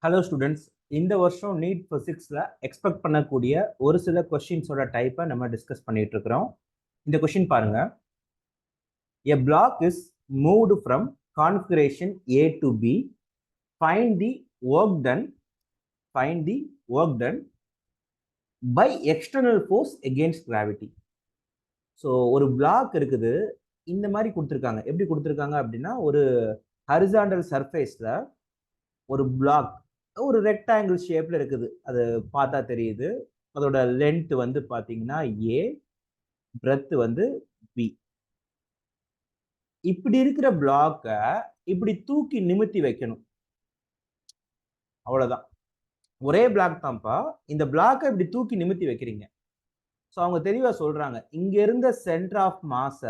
Hello students, இந்த வருஷம் NEET ஃபிசிக்ஸில் எக்ஸ்பெக்ட் பண்ணக்கூடிய ஒரு சில கொஸ்டின்ஸோட டைப்பை நம்ம டிஸ்கஸ் பண்ணிட்டு இருக்கிறோம். இந்த கொஸ்டின் பாருங்க. A block is moved from configuration A to B. Find the work done find the work done by external force against gravity. So ஒரு பிளாக் இருக்குது, இந்த மாதிரி கொடுத்துருக்காங்க. எப்படி கொடுத்துருக்காங்க அப்படின்னா, ஒரு ஹரிசாண்டல் சர்ஃபேஸில் ஒரு பிளாக் ஒரு ரெக்டாங்கிள் ஷேப்ல இருக்குது. அது பார்த்தா தெரியுது. அதோட லென்த் வந்து பாத்தீங்கன்னா ஏ, பிரெத் வந்து பி. இப்படி இருக்கிற பிளாக்க இப்படி தூக்கி நிமித்தி வைக்கணும். அவ்வளவுதான். ஒரே பிளாக் தான்ப்பா. இந்த பிளாக்க இப்படி தூக்கி நிமித்தி வைக்கிறீங்க. ஸோ அவங்க தெளிவா சொல்றாங்க, இங்க இருந்த சென்டர் ஆஃப் மாஸ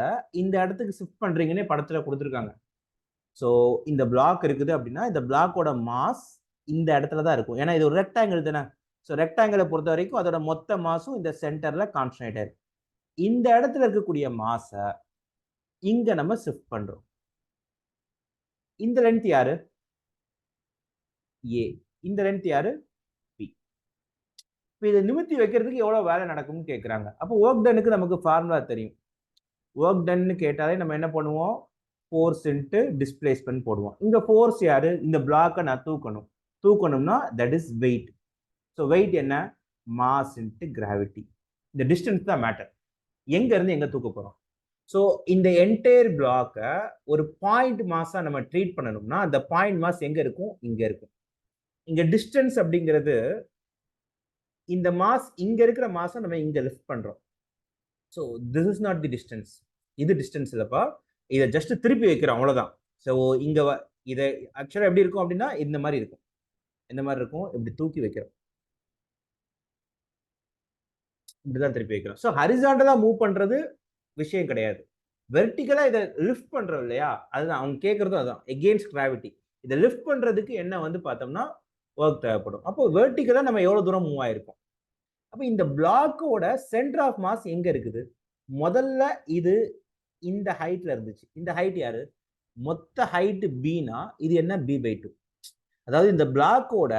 இந்த இடத்துக்கு ஷிஃப்ட் பண்றீங்கன்னே படத்துல கொடுத்துருக்காங்க. ஸோ இந்த பிளாக் இருக்குது அப்படின்னா, இந்த பிளாக்கோட மாஸ் இந்த இடத்துல தான் இருக்கும். ஏன்னா இது ஒரு ரெக்டாங்கிள் தானே. ஸோ ரெக்டாங்கிளை பொறுத்த வரைக்கும் அதோட மொத்த மாசும் இந்த சென்டர்ல கான்சன்ட்ரேட் ஆயிருக்கு. இந்த இடத்துல இருக்கக்கூடிய மாஸ இங்க நம்ம ஷிஃப்ட் பண்றோம். இந்த லென்த் யாரு? ஏ. இந்த லென்த் யாரு? பி. இப்போ இதை நிமித்தி வைக்கிறதுக்கு எவ்வளவு வேலை நடக்கும்னு கேட்குறாங்க. அப்போ ஒர்க் டன்னுக்கு நமக்கு ஃபார்முலா தெரியும். ஒர்க் டன்னு கேட்டாலே நம்ம என்ன பண்ணுவோம்? ஃபோர்ஸ் இன்ட்டு டிஸ்பிளேஸ்மென்ட் போடுவோம். இங்க ஃபோர்ஸ் யாரு? இந்த பிளாக்கை நான் தூக்கணும். தூக்கணும்னா that is weight. So weight என்ன? Mass into gravity. இந்த டிஸ்டன்ஸ் தான் மேட்டர். எங்க இருந்து எங்க தூக்க போறோம்? ஸோ இந்த என்டையர் பிளாக்கை ஒரு பாயிண்ட் மாஸா நம்ம ட்ரீட் பண்ணணும்னா, அந்த பாயிண்ட் மாஸ் எங்க இருக்கும்? இங்க இருக்கும். இங்க டிஸ்டன்ஸ் அப்படிங்கிறது, இந்த மாஸ் இங்க இருக்கிற மாஸை நம்ம இங்க லிஃப்ட் பண்றோம். So this is not the distance. இது டிஸ்டன்ஸ் இல்லப்பா. இதை ஜஸ்ட் திருப்பி வைக்கிறோம், அவ்வளவுதான். ஸோ இங்க இதை ஆக்சுவலா எப்படி இருக்கும் அப்படின்னா, இந்த மாதிரி இருக்கும். இந்த மாதிரி இருக்கும். இப்படி தூக்கி வைக்கிறோம். இப்படிதான் திருப்பி வைக்கிறோம். ஸோ ஹரிசாண்டலா மூவ் பண்றது விஷயம் கிடையாது. வெர்டிகலா இதை லிஃப்ட் பண்றோம் இல்லையா? அதுதான் அவங்க கேட்கறதும். அதுதான் எகெயின்ஸ்ட் கிராவிட்டி. இதை லிஃப்ட் பண்றதுக்கு என்ன வந்து பார்த்தோம்னா ஒர்க் தேவைப்படும். அப்போ வெர்டிகலா நம்ம எவ்வளவு தூரம் மூவ் ஆயிருக்கும்? அப்போ இந்த பிளாக்கோட சென்டர் ஆஃப் மாஸ் எங்க இருக்குது? முதல்ல இது இந்த ஹைட்ல இருந்துச்சு. இந்த ஹைட் யாரு? மொத்த ஹைட் பினா இது என்ன? b/2. அதாவது இந்த பிளாக்கோட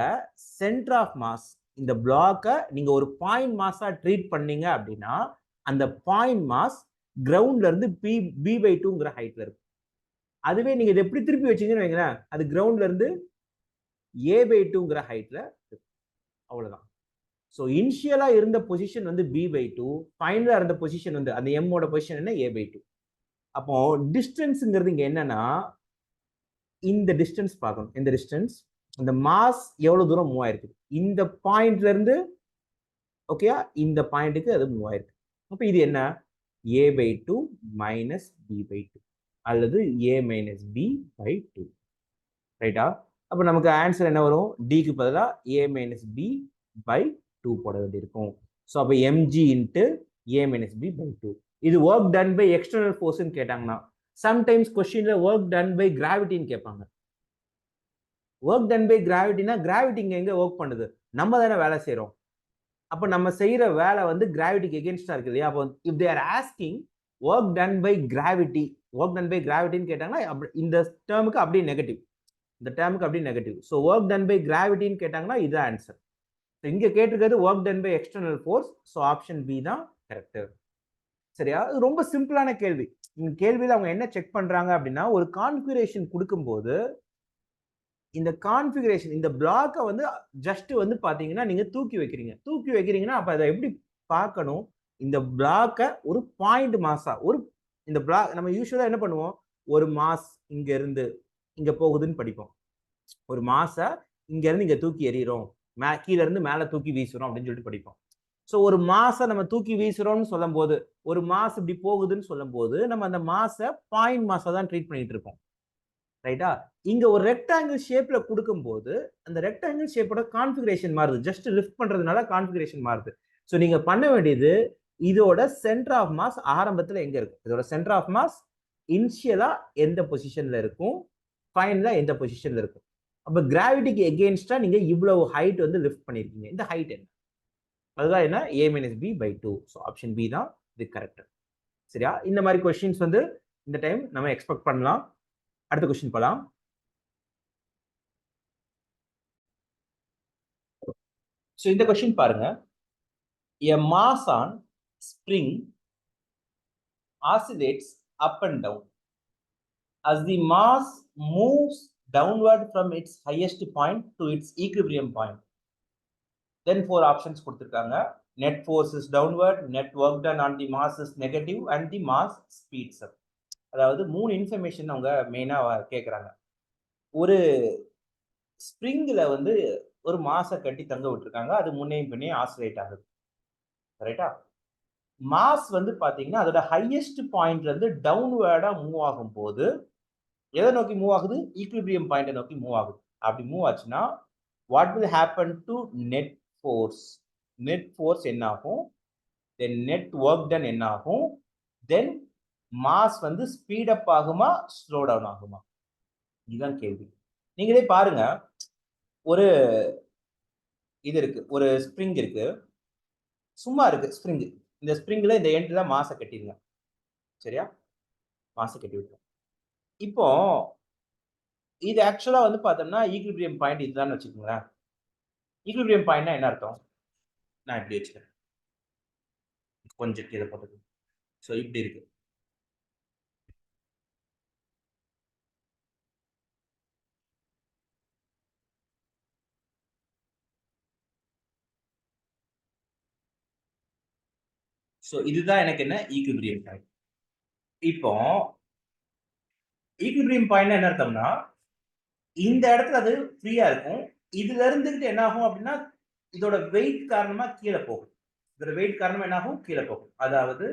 சென்டர் ஆஃப் மாஸ், இந்த பிளாக்கை நீங்க ஒரு பாயிண்ட் மாஸா ட்ரீட் பண்ணீங்க அப்படின்னா, அந்த பாயிண்ட் மாஸ் கிரவுண்ட்ல இருந்து b/2ங்கிற ஹைட்ல இருக்கு. அதுவே நீங்க இதை எப்படி திருப்பி வச்சீங்கன்னு வைங்களேன், அது கிரவுண்ட்ல இருந்து a/2ங்கிற ஹைட்ல இருக்கு. அவ்வளவுதான். ஸோ இனிஷியலா இருந்த பொசிஷன் வந்து b/2, ஃபைனலா இருந்த பொசிஷன் வந்து அந்த m-ஓட பொசிஷன் என்ன? a/2. அப்போ டிஸ்டன்ஸ்ங்கிறது இங்க என்னன்னா, இந்த டிஸ்டன்ஸ் பார்க்கணும். இந்த டிஸ்டன்ஸ், இந்த மாஸ் எவ்வளவு தூரம் மூவ் ஆயிருக்கு இந்த பாயிண்ட்ல இருந்து, ஓகேயா? இந்த பாயிண்ட்டுக்கு அது மூவ் ஆயிருக்கு. அப்ப இது என்ன? a/2 மைனஸ் b/2 அல்லது a மைனஸ் b/2. ரைட்டா? அப்ப நமக்கு ஆன்சர் என்ன வரும்? டிக்கு பதிலா a மைனஸ் b/2 போட வேண்டியிருக்கும். ஸோ அப்ப mg into a minus b/2. இது ஒர்க் டன் பை எக்ஸ்டர்னல் ஃபோர்ஸ்ன்னு கேட்டாங்கன்னா, சம்டைம்ஸ் கொஸ்டின்ல ஒர்க் டன் பை கிராவிட்டின்னு கேட்பாங்க. ஒர்க் டன் பை கிராவிட்டினா, கிராவிட்டி இங்க எங்க ஒர்க் பண்ணுது? நம்ம தானே வேலை செய்யறோம். அப்ப நம்ம செய்யற வேலை வந்து கிராவிட்டிக்கு எகென்ஸ்டா இருக்கு இல்லையா? அப்போ if they are asking work done by gravity, work done by கிராவிட்டின்னு கேட்டாங்கன்னா இந்த டேர்முக்கு அப்படியே நெகட்டிவ். இந்த டேர்முக்கு அப்படியே negative. So work done by கிராவிட்டின்னு கேட்டாங்கன்னா இது ஆன்சர். இங்க கேட்டிருக்கிறது work done by external force. So option B தான் கரெக்ட். சரியா? இது ரொம்ப சிம்பிளான கேள்வி. இந்த கேள்வியில அவங்க என்ன செக் பண்றாங்க அப்படின்னா, ஒரு கான்ஃபிகரேஷன் கொடுக்கும்போது இந்த கான்ஃபிகரேஷன், இந்த பிளாக்கை வந்து ஜஸ்ட் வந்து பாத்தீங்கன்னா நீங்க தூக்கி வைக்கிறீங்க. தூக்கி வைக்கிறீங்கன்னா அப்ப அதை எப்படி பார்க்கணும்? இந்த பிளாக்கை ஒரு பாயிண்ட் மாஸா, ஒரு இந்த பிளாக் நம்ம யூஸ்வலா என்ன பண்ணுவோம்? ஒரு மாஸ் இங்க இருந்து இங்க போகுதுன்னு படிப்போம். ஒரு மாஸ இங்க இருந்து இங்க தூக்கி எறிகிறோம், கீழ இருந்து மேல தூக்கி வீசுறோம் அப்படின்னு சொல்லிட்டு படிப்போம். ஸோ ஒரு மாஸை நம்ம தூக்கி வீசுறோம்னு சொல்லும் போது, ஒரு மாஸ் இப்படி போகுதுன்னு சொல்லும் போது, நம்ம அந்த மாஸை பாயிண்ட் மாஸா தான் ட்ரீட் பண்ணிட்டு இருப்போம். ரைட்டா? இங்க ஒரு ரெக்டாங்கிள் ஷேப்ல கொடுக்கும்போது, அந்த ரெக்டாங்கிள் ஷேப்போட கான்ஃபிகரேஷன் மாறுது. ஜஸ்ட் லிஃப்ட் பண்றதுனால கான்ஃபிகரேஷன் மாறுது. ஸோ நீங்க பண்ண வேண்டியது, இதோட சென்டர் ஆஃப் மாஸ் ஆரம்பத்துல எங்க இருக்கும்? இதோட சென்டர் ஆஃப் மாஸ் இனிஷியலா எந்த பொசிஷன்ல இருக்கும்? ஃபைனலா எந்த பொசிஷன்ல இருக்கும்? அப்ப கிராவிட்டிக்கு எகெயின்ஸ்டா நீங்க இவ்வளவு ஹைட் வந்து லிஃப்ட் பண்ணிருக்கீங்க. இந்த ஹைட் என்ன? அதுதான் என்ன? a minus b/2. So option B தான் இது கரெக்ட். சரியா? இந்த மாதிரி கொஸ்டின்ஸ் வந்து இந்த டைம் நம்ம எக்ஸ்பெக்ட் பண்ணலாம். அடுத்த கொஸ்டின் போலாம். ஸோ இந்த கொஸ்டின் பாருங்க. A mass on spring oscillates up and down. As the mass moves downward from its highest point to its equilibrium point, then 4 options கொடுத்திருக்காங்க. Net force is downward, net work done on the mass is negative, and the mass speeds up. அதாவது 3 information அவங்க மெயினா கேட்குறாங்க. ஒரு ஸ்ப்ரிங்ல வந்து ஒரு மாசை கட்டி தங்க விட்டுருக்காங்க. அது முன்னையும் பின்னையும் ஆசிலேட் ஆகுது. கரெக்டா? மாஸ் வந்து பாத்தீங்கன்னா அதோட ஹையஸ்ட் பாயிண்ட்ல இருந்து டவுன்வேர்டா மூவ் ஆகும் போது எதை நோக்கி மூவ் ஆகுது? ஈக்விலிபிரியம் பாயிண்டை நோக்கி மூவ் ஆகுது. அப்படி மூவ் ஆச்சுன்னா what will happen to net force? Net force என்ன ஆகும்? தென் நெட் ஒர்க் டன் என்ன ஆகும்? தென் மாஸ் வந்து ஸ்பீட் அப் ஆகுமா ஸ்லோ டவுன் ஆகுமா? இதுதான் கேள்வி. நீங்களே பாருங்க, ஒரு இது இருக்கு, ஒரு ஸ்ப்ரிங் இருக்கு, சும்மா இருக்கு ஸ்ப்ரிங். இந்த ஸ்ப்ரிங்ல இந்த எண்ட்ல மாசை கட்டிருங்க. சரியா? மாசை கட்டி விட்டுரும். இப்போ இது ஆக்சுவலா வந்து பார்த்தோம்னா ஈக்விலிபிரியம் பாயிண்ட் இதுதான் வச்சுக்கோங்களேன். ஈக்விலிபிரியம் பாயிண்ட்னா என்ன அர்த்தம்? நான் இப்படி வச்சுக்கிறேன், கொஞ்சம் கீழே போட்டுக்கணும். ஸோ இப்படி இருக்கு. ஸோ இதுதான் எனக்கு என்ன ஈக்விலிபிரியம் பாயிண்ட். இப்போ ஈக்விலிபிரியம் பாயிண்ட் என்ன அர்த்தம்னா இந்த இடத்துல அது ஃப்ரீயா இருக்கும். இதுல இருந்துகிட்டு என்ன ஆகும் அப்படின்னா இதோட வெயிட் காரணமா கீழே போகும். இதோட வெயிட் காரணமா என்ன ஆகும்? கீழே போகும். அதாவது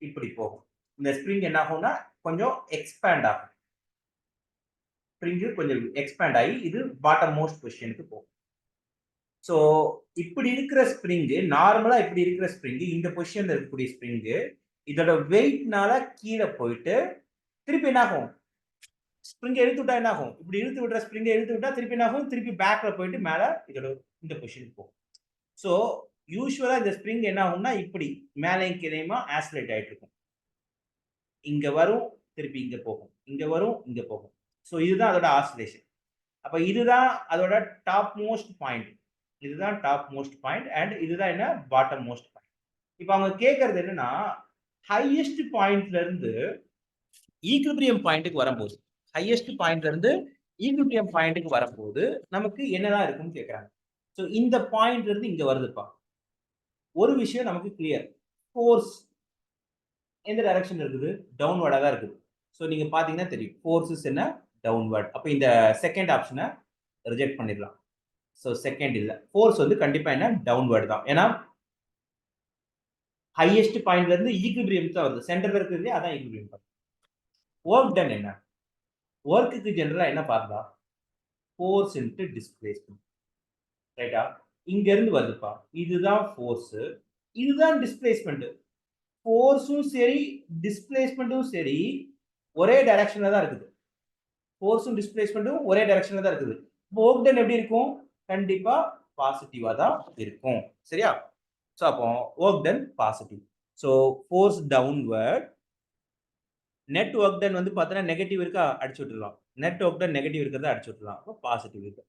இப்படி போகும். இந்த ஸ்ப்ரிங் என்ன ஆகும்னா கொஞ்சம் எக்ஸ்பேண்ட் ஆகும். ஸ்ப்ரிங் கொஞ்சம் எக்ஸ்பேண்ட் ஆகி இது பாட்டம் மோஸ்ட் பொசிஷனுக்கு போகும். ஸோ இப்படி இருக்கிற ஸ்ப்ரிங், நார்மலா இப்படி இருக்கிற ஸ்ப்ரிங், இந்த பொசிஷன்ல இருக்கக்கூடிய ஸ்ப்ரிங் இதோட வெயிட்னால கீழே போயிட்டு திருப்பி என்ன ஆகும்? ஸ்ப்ரிங் இழுத்து விட்டா என்ன ஆகும்? இப்படி இழுத்து விடுற ஸ்ப்ரிங்கை இழுத்து விட்டா திருப்பி என்ன ஆகும்? திருப்பி பேக்ல போயிட்டு மேல இதோட இந்த பொசிஷனுக்கு போகும். ஸோ யூஸ்வலா இந்த ஸ்ப்ரிங் என்ன ஆகும்னா இப்படி மேலையும் கீழையுமா ஆசிலேட் ஆயிட்டு இருக்கும். இங்க வரும், திருப்பி இங்க போகும், இங்க வரும், இங்க போகும். ஸோ இதுதான் அதோட ஆசிலேஷன். அப்ப இதுதான் அதோட டாப் மோஸ்ட் பாயிண்ட். இதுதான் டாப் மோஸ்ட் பாயிண்ட் அண்ட் இதுதான் என்ன? Bottom most point. இப்ப அவங்க கேட்கறது என்னன்னா ஹையஸ்ட் பாயிண்ட்ல இருந்து ஈக்விலிபிரியம் பாயிண்ட்டுக்கு வரும்போது, ஹையஸ்ட் பாயிண்ட்ல இருந்து ஈக்விலிபிரியம் பாயிண்ட்டுக்கு வரும்போது நமக்கு என்னதான் இருக்குன்னு கேட்கறாங்க. ஸோ இந்த பாயிண்ட்ல இருந்து இங்க வருதுப்பா. ஒரு விஷயம் நமக்கு கிளியர், ஃபோர்ஸ் எந்த டைரக்ஷன் இருக்குது? டவுன்வர்டா தான் இருக்குது. ஸோ நீங்க பாத்தீங்கன்னா தெரியும் ஃபோர்ஸஸ் என்ன? டவுன்வர்ட். அப்ப இந்த செகண்ட் ஆப்ஷனை ரிஜெக்ட் பண்ணிடலாம். ஸோ செகண்ட் இல்ல, ஃபோர்ஸ் வந்து கண்டிப்பா என்ன? டவுன்வர்ட் தான். ஏன்னா ஹையஸ்ட் பாயிண்ட்ல இருந்து ஈக்விலிபிரியம் தான் வருது. சென்டர்ல இருக்கிறது அதான் ஈக்விலிபிரியம் பாயிண்ட். ஒர்க் டன் என்ன? ஒர்க்குக்கு ஜெனரலா என்ன பார்த்தா? Force into displacement. ரைட்டா? இங்க இருந்து வருதுப்பா. இதுதான் ஃபோர்ஸ், இதுதான் டிஸ்பிளேஸ்மென்ட். ஃபோர்ஸும் சரி டிஸ்பிளேஸ்மென்ட்டும் சரி ஒரே டைரக்ஷன்ல தான் இருக்குது. ஃபோர்ஸும் டிஸ்பிளேஸ்மென்ட்டும் ஒரே டைரக்ஷன்ல தான் இருக்குது. ஒர்க் டன் எப்படி இருக்கும்? கண்டிப்பா பாசிட்டிவா தான் இருக்கும். சரியா? சோ அப்போ work done positive. So force downward, net work done வந்து பார்த்தா நெகட்டிவ் இருக்கா? அடிச்சு விட்டுறலாம். நெட் ஒர்க் டன் நெகட்டிவ் இருக்கிறத அடிச்சு விட்டுறலாம். அப்போ பாசிட்டிவ் இருக்கு.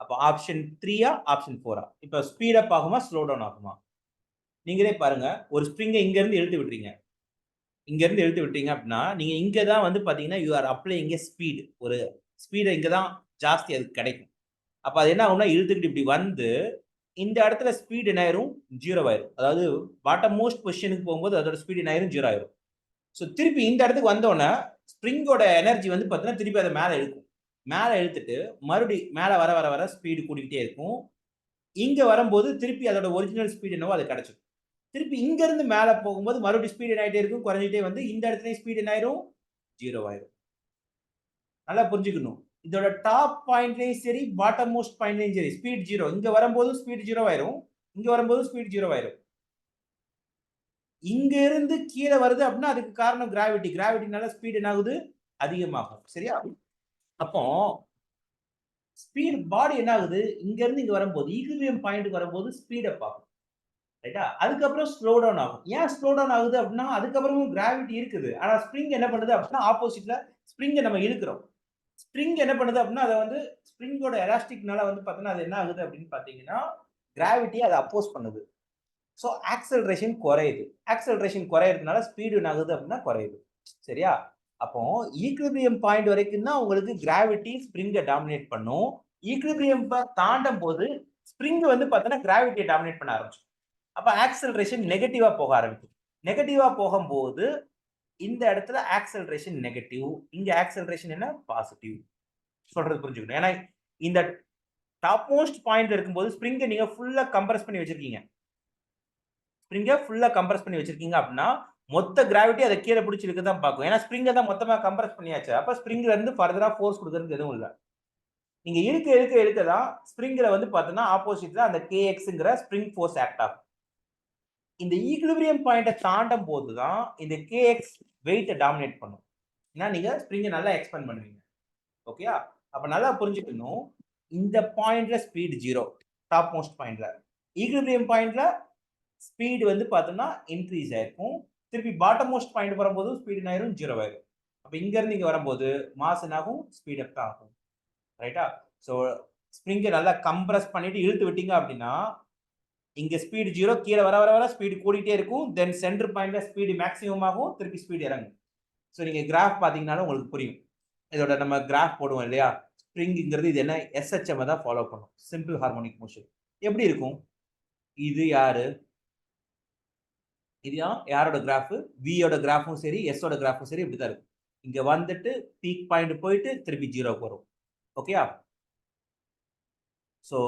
அப்போ ஆப்ஷன் 3ஆ ஆப்ஷன் 4ஆ? இப்போ ஸ்பீட் அப் ஆகுமா ஸ்லோ டவுன் ஆகுமா? நீங்களே பாருங்க, ஒரு ஸ்ப்ரிங்கை இங்க இருந்து இழுத்து விடுறீங்க. இங்க இருந்து இழுத்து விட்டீங்க அப்படின்னா நீங்க இங்க தான் வந்து பாத்தீங்கன்னா யூ ஆர் அப்ளைங் ஸ்பீட். ஒரு ஸ்பீடை இங்க தான் ஜாஸ்தி அதுக்கு கிடைக்கும். அப்ப அது என்ன ஆகும்னா இழுத்துக்கிட்டு இப்படி வந்து இந்த இடத்துல ஸ்பீட் என்ன ஆயிரும்? 0 ஆயிரும். அதாவது பாட்டம் மோஸ்ட் பொசிஷனுக்கு போகும்போது அதோட ஸ்பீட் என்ன ஆயிரும்? 0 ஆயிரும். ஸோ திருப்பி இந்த இடத்துக்கு வந்தோடனே ஸ்ப்ரிங்கோட எனர்ஜி வந்து பார்த்தீங்கன்னா திருப்பி அதை மேலே இழுக்கும். மேலே இழுத்துட்டு மறுபடி மேலே வர வர வர ஸ்பீடு கூட்டிக்கிட்டே இருக்கும். இங்க வரும்போது திருப்பி அதோட ஒரிஜினல் ஸ்பீட் என்னவோ அது கிடைச்சிடும். திருப்பி இங்க இருந்து மேலே போகும்போது மறுபடியும் ஸ்பீட் என்ன ஆகிட்டே இருக்கும்? குறைஞ்சிட்டே வந்து இந்த இடத்துல ஸ்பீட் என்ன ஆயிரும்? 0 ஆயிரும். நல்லா புரிஞ்சுக்கணும். இதோட டாப் பாயிண்ட்லயும் சரி பாட்டம் மோஸ்ட் பாயிண்ட்லயும் சரி ஸ்பீட் 0. இங்க வரும்போது ஸ்பீட் 0 ஆயிரும், இங்க வரும்போது ஸ்பீட் 0 ஆயிரும். இங்க இருந்து கீழே வருது அப்படின்னா அதுக்கு காரணம் கிராவிட்டி. கிராவிட்டினால ஸ்பீட் என்ன ஆகுது? அதிகமாகும். சரியா? அப்போ ஸ்பீட் பாடி என்ன ஆகுது? இங்க இருந்து இங்க வரும்போது ஈக்விலிபிரியம் பாயிண்ட்க்கு வரும்போது ஸ்பீட் அப் ஆகும். ரைட்டா? அதுக்கப்புறம் ஸ்லோ டவுன் ஆகும். ஏன் ஸ்லோ டவுன் ஆகுது அப்படின்னா அதுக்கப்புறமும் கிராவிட்டி இருக்குது. ஆனா ஸ்ப்ரிங் என்ன பண்ணுது அப்படின்னா ஆப்போசிட்ல ஸ்ப்ரிங்கை நம்ம இழுக்கிறோம். ஸ்ப்ரிங் என்ன பண்ணுது அப்படின்னா அதை வந்து ஸ்ப்ரிங்கோட எலாஸ்டிக்னால வந்து பார்த்தீங்கன்னா அது என்ன ஆகுது அப்படின்னு பார்த்தீங்கன்னா கிராவிட்டி அதை அப்போஸ் பண்ணுது. ஸோ ஆக்சலரேஷன் குறையுது. ஆக்சலரேஷன் குறையிறதுனால ஸ்பீடு என்ன ஆகுது அப்படின்னா குறையுது. சரியா? அப்போ ஈக்விலிபிரியம் பாயிண்ட் வரைக்கும் தான் உங்களுக்கு கிராவிட்டி ஸ்ப்ரிங்கை டாமினேட் பண்ணும். ஈக்விலிபிரியம் தாண்டும் போது ஸ்ப்ரிங் வந்து பார்த்தீங்கன்னா கிராவிட்டியை டாமினேட் பண்ண ஆரம்பிச்சு. அப்ப ஆக்சலரேஷன் நெகட்டிவா போக ஆரம்பிக்கும். நெகட்டிவா போகும்போது இந்த இடத்துல ஆக்சலரேஷன் நெகட்டிவ், இங்க ஆக்சலரேஷன் என்ன பாசிட்டிவ். சொல்றது புரிஞ்சுக்கணும். ஏன்னா இந்த டாப் மோஸ்ட் பாயிண்ட்ல இருக்கும்போது ஸ்ப்ரிங்கை நீங்க ஃபுல்லா கம்ப்ரஸ் பண்ணி வச்சிருக்கீங்க. ஸ்ப்ரிங்கை ஃபுல்லா கம்ப்ரஸ் பண்ணி வச்சிருக்கீங்க அப்படின்னா மொத்த கிராவிட்டி அதை கீழே பிடிச்சி இழுக்க தான் பார்க்கும். ஏன்னா ஸ்ப்ரிங்கை தான் மொத்தமா கம்ப்ரஸ் பண்ணியாச்சு. அப்ப ஸ்ப்ரிங்ல இருந்து ஃபர்தரா ஃபோர்ஸ் கொடுக்கறதுக்கு எதுவும் இல்லை. நீங்க இழுக்க இழுக்க இழுக்க தான் ஸ்ப்ரிங்ல வந்து பார்த்தீங்கன்னா ஆப்போசிட்ல அந்த கேஎக்ஸ்ங்கிற ஸ்ப்ரிங் ஃபோர்ஸ் ஆக்ட் ஆகும். இந்த ஈக்விலிபிரியம் பாயிண்ட்டை தாண்டும் போது தான் இந்த கேஎக்ஸ் வெயிட்டை டாமினேட் பண்ணும். ஏன்னா நீங்க ஸ்ப்ரிங்கை நல்லா எக்ஸ்பேண்ட் பண்ணுவீங்க. ஓகேயா? அப்ப நல்லா புரிஞ்சுக்கணும். இந்த பாயிண்ட்ல ஸ்பீட் 0, டாப் மோஸ்ட் பாயிண்ட்ல. ஈக்விலிபிரியம் பாயிண்ட்ல ஸ்பீடு வந்து பார்த்தோம்னா இன்க்ரீஸ் ஆயிருக்கும். திருப்பி பாட்டம் மோஸ்ட் பாயிண்ட் வரும்போது ஸ்பீடு என்ன ஆயிரும் 0 ஆயிரும். அப்ப இங்க இருந்து இங்க வரும்போது மாஸ் என்ன ஆகும்? ஸ்பீட் அப் தான் ஆகும். ரைட்டா? ஸோ ஸ்ப்ரிங்கை நல்லா கம்ப்ரஸ் பண்ணிட்டு இழுத்து விட்டீங்க அப்படின்னா இங்க ஸ்பீடு 0, கீழே வர வர வர ஸ்பீடு கூடிட்டே இருக்கும். தென் சென்டர் பாயிண்ட்ல ஸ்பீடு மேக்ஸிமம் ஆகும், திருப்பி ஸ்பீடு இறங்கும். ஸோ நீங்க கிராஃப் பார்த்தீங்கன்னாலும் உங்களுக்கு புரியும். இதோட நம்ம கிராஃப் போடுவோம் இல்லையா? ஸ்ப்ரிங்கிறது இது என்ன எஸ்ஹெச்எம் தான் ஃபாலோ பண்ணும். Simple harmonic motion. எப்படி இருக்கும்? இது யாரு? இது யாரோட கிராஃப்? வியோட கிராஃபும் சரி, எஸ் ஓட கிராஃபும் சரி இப்படிதான் இருக்கும். இங்க வந்துட்டு பீக் பாயிண்ட் போயிட்டு திருப்பி 0க்கு வரும். ஓகேயா? ஸோ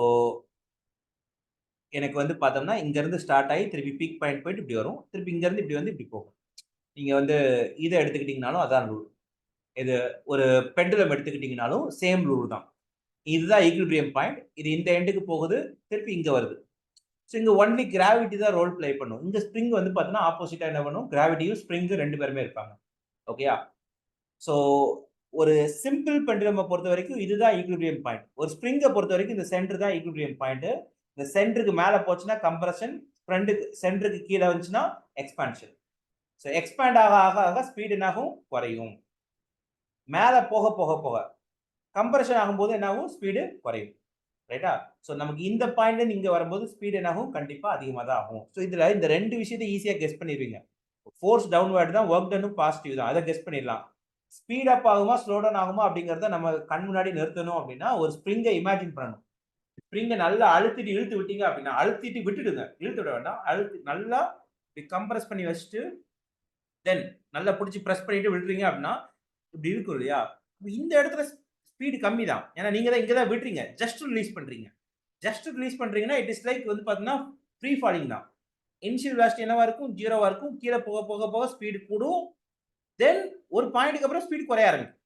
எனக்கு வந்து பார்த்தோம்னா இங்க இருந்து ஸ்டார்ட் ஆகி திருப்பி பீக் பாயிண்ட் போயிட்டு இப்படி வரும். திருப்பி இங்க இருந்து இப்படி வந்து இப்படி போகும். நீங்க வந்து இதை எடுத்துக்கிட்டீங்கனாலும் அதான் ரூல். இது ஒரு பெண்டுலம் எடுத்துக்கிட்டீங்கனாலும் சேம் ரூல் தான். இதுதான் ஈக்விலிபிரியம் பாயிண்ட். இது இந்த எண்டுக்கு போகுது, திருப்பி இங்க வருது. ஸோ இங்க ஒன்லி கிராவிட்டி தான் ரோல் பிளே பண்ணும். இங்க ஸ்ப்ரிங் வந்து பார்த்தீங்கன்னா ஆப்போசிட்டா என்ன பண்ணும்? கிராவிட்டியும் ஸ்ப்ரிங்கும் 2 பேருமே இருப்பாங்க. ஓகேயா? ஸோ ஒரு சிம்பிள் பெண்டுலம் பொறுத்த வரைக்கும் இதுதான் ஈக்விலிபிரியம் பாயிண்ட். ஒரு ஸ்ப்ரிங்கை பொறுத்த வரைக்கும் இந்த சென்டர் தான் ஈக்விலிபிரியம் பாயிண்ட். இந்த சென்டருக்கு மேல போச்சுன்னா கம்ப்ரஷன், ஃப்ரண்ட்டுக்கு சென்டருக்கு கீழே வந்துச்சுன்னா எக்ஸ்பான்ஷன். ஸோ எக்ஸ்பேண்ட் ஆக ஆக ஆக ஸ்பீடு என்னாகும்? குறையும். மேல போக போக போக கம்ப்ரஷன் ஆகும்போது என்னாகும்? ஸ்பீடு குறையும். ரைட்டா? ஸோ நமக்கு இந்த பாயிண்ட்ல இங்க வரும்போது ஸ்பீடு என்னாகும்? கண்டிப்பா அதிகமாக தான் ஆகும். ஸோ இதுல இந்த 2 விஷயத்தை ஈஸியா கெஸ் பண்ணிடுவீங்க. ஃபோர்ஸ் டவுன்வர்ட் தான், ஒர்க் டனும் பாசிட்டிவ் தான். அதை கெஸ் பண்ணிடலாம். ஸ்பீட் அப் ஆகுமா ஸ்லோ டவுன் ஆகுமா அப்படிங்கறத நம்ம கண் முன்னாடி நிறுத்தணும் அப்படின்னா ஒரு ஸ்ப்ரிங்கை இமேஜின் பண்ணணும். ஸ்ப்ரிங்கை நல்லா அழுத்திட்டு இழுத்து விட்டீங்க அப்படின்னா, அழுத்திட்டு விட்டுடுங்க, இழுத்து விட வேண்டாம். அழுத்தி நல்லா கம்ப்ரஸ் பண்ணி வச்சுட்டு தென் நல்லா பிடிச்சி ப்ரெஸ் பண்ணிட்டு விடுறீங்க அப்படின்னா இப்படி இருக்கும் இல்லையா? இந்த இடத்துல ஸ்பீடு கம்மி தான். ஏன்னா நீங்க தான் இங்க தான் விடுறீங்க, ஜஸ்ட் ரிலீஸ் பண்றீங்க. ஜஸ்ட் ரிலீஸ் பண்றீங்கன்னா இட் இஸ் லைக் வந்து பாத்தீங்கன்னா ஃப்ரீ ஃபாலிங் தான். இனிஷியல் வெலாசிட்டி என்னவா இருக்கும்? 0வா இருக்கும். கீழே போக போக போக ஸ்பீடு கூடும். தென் ஒரு பாயிண்ட்டுக்கு அப்புறம் ஸ்பீடு குறைய ஆரம்பிக்கும்.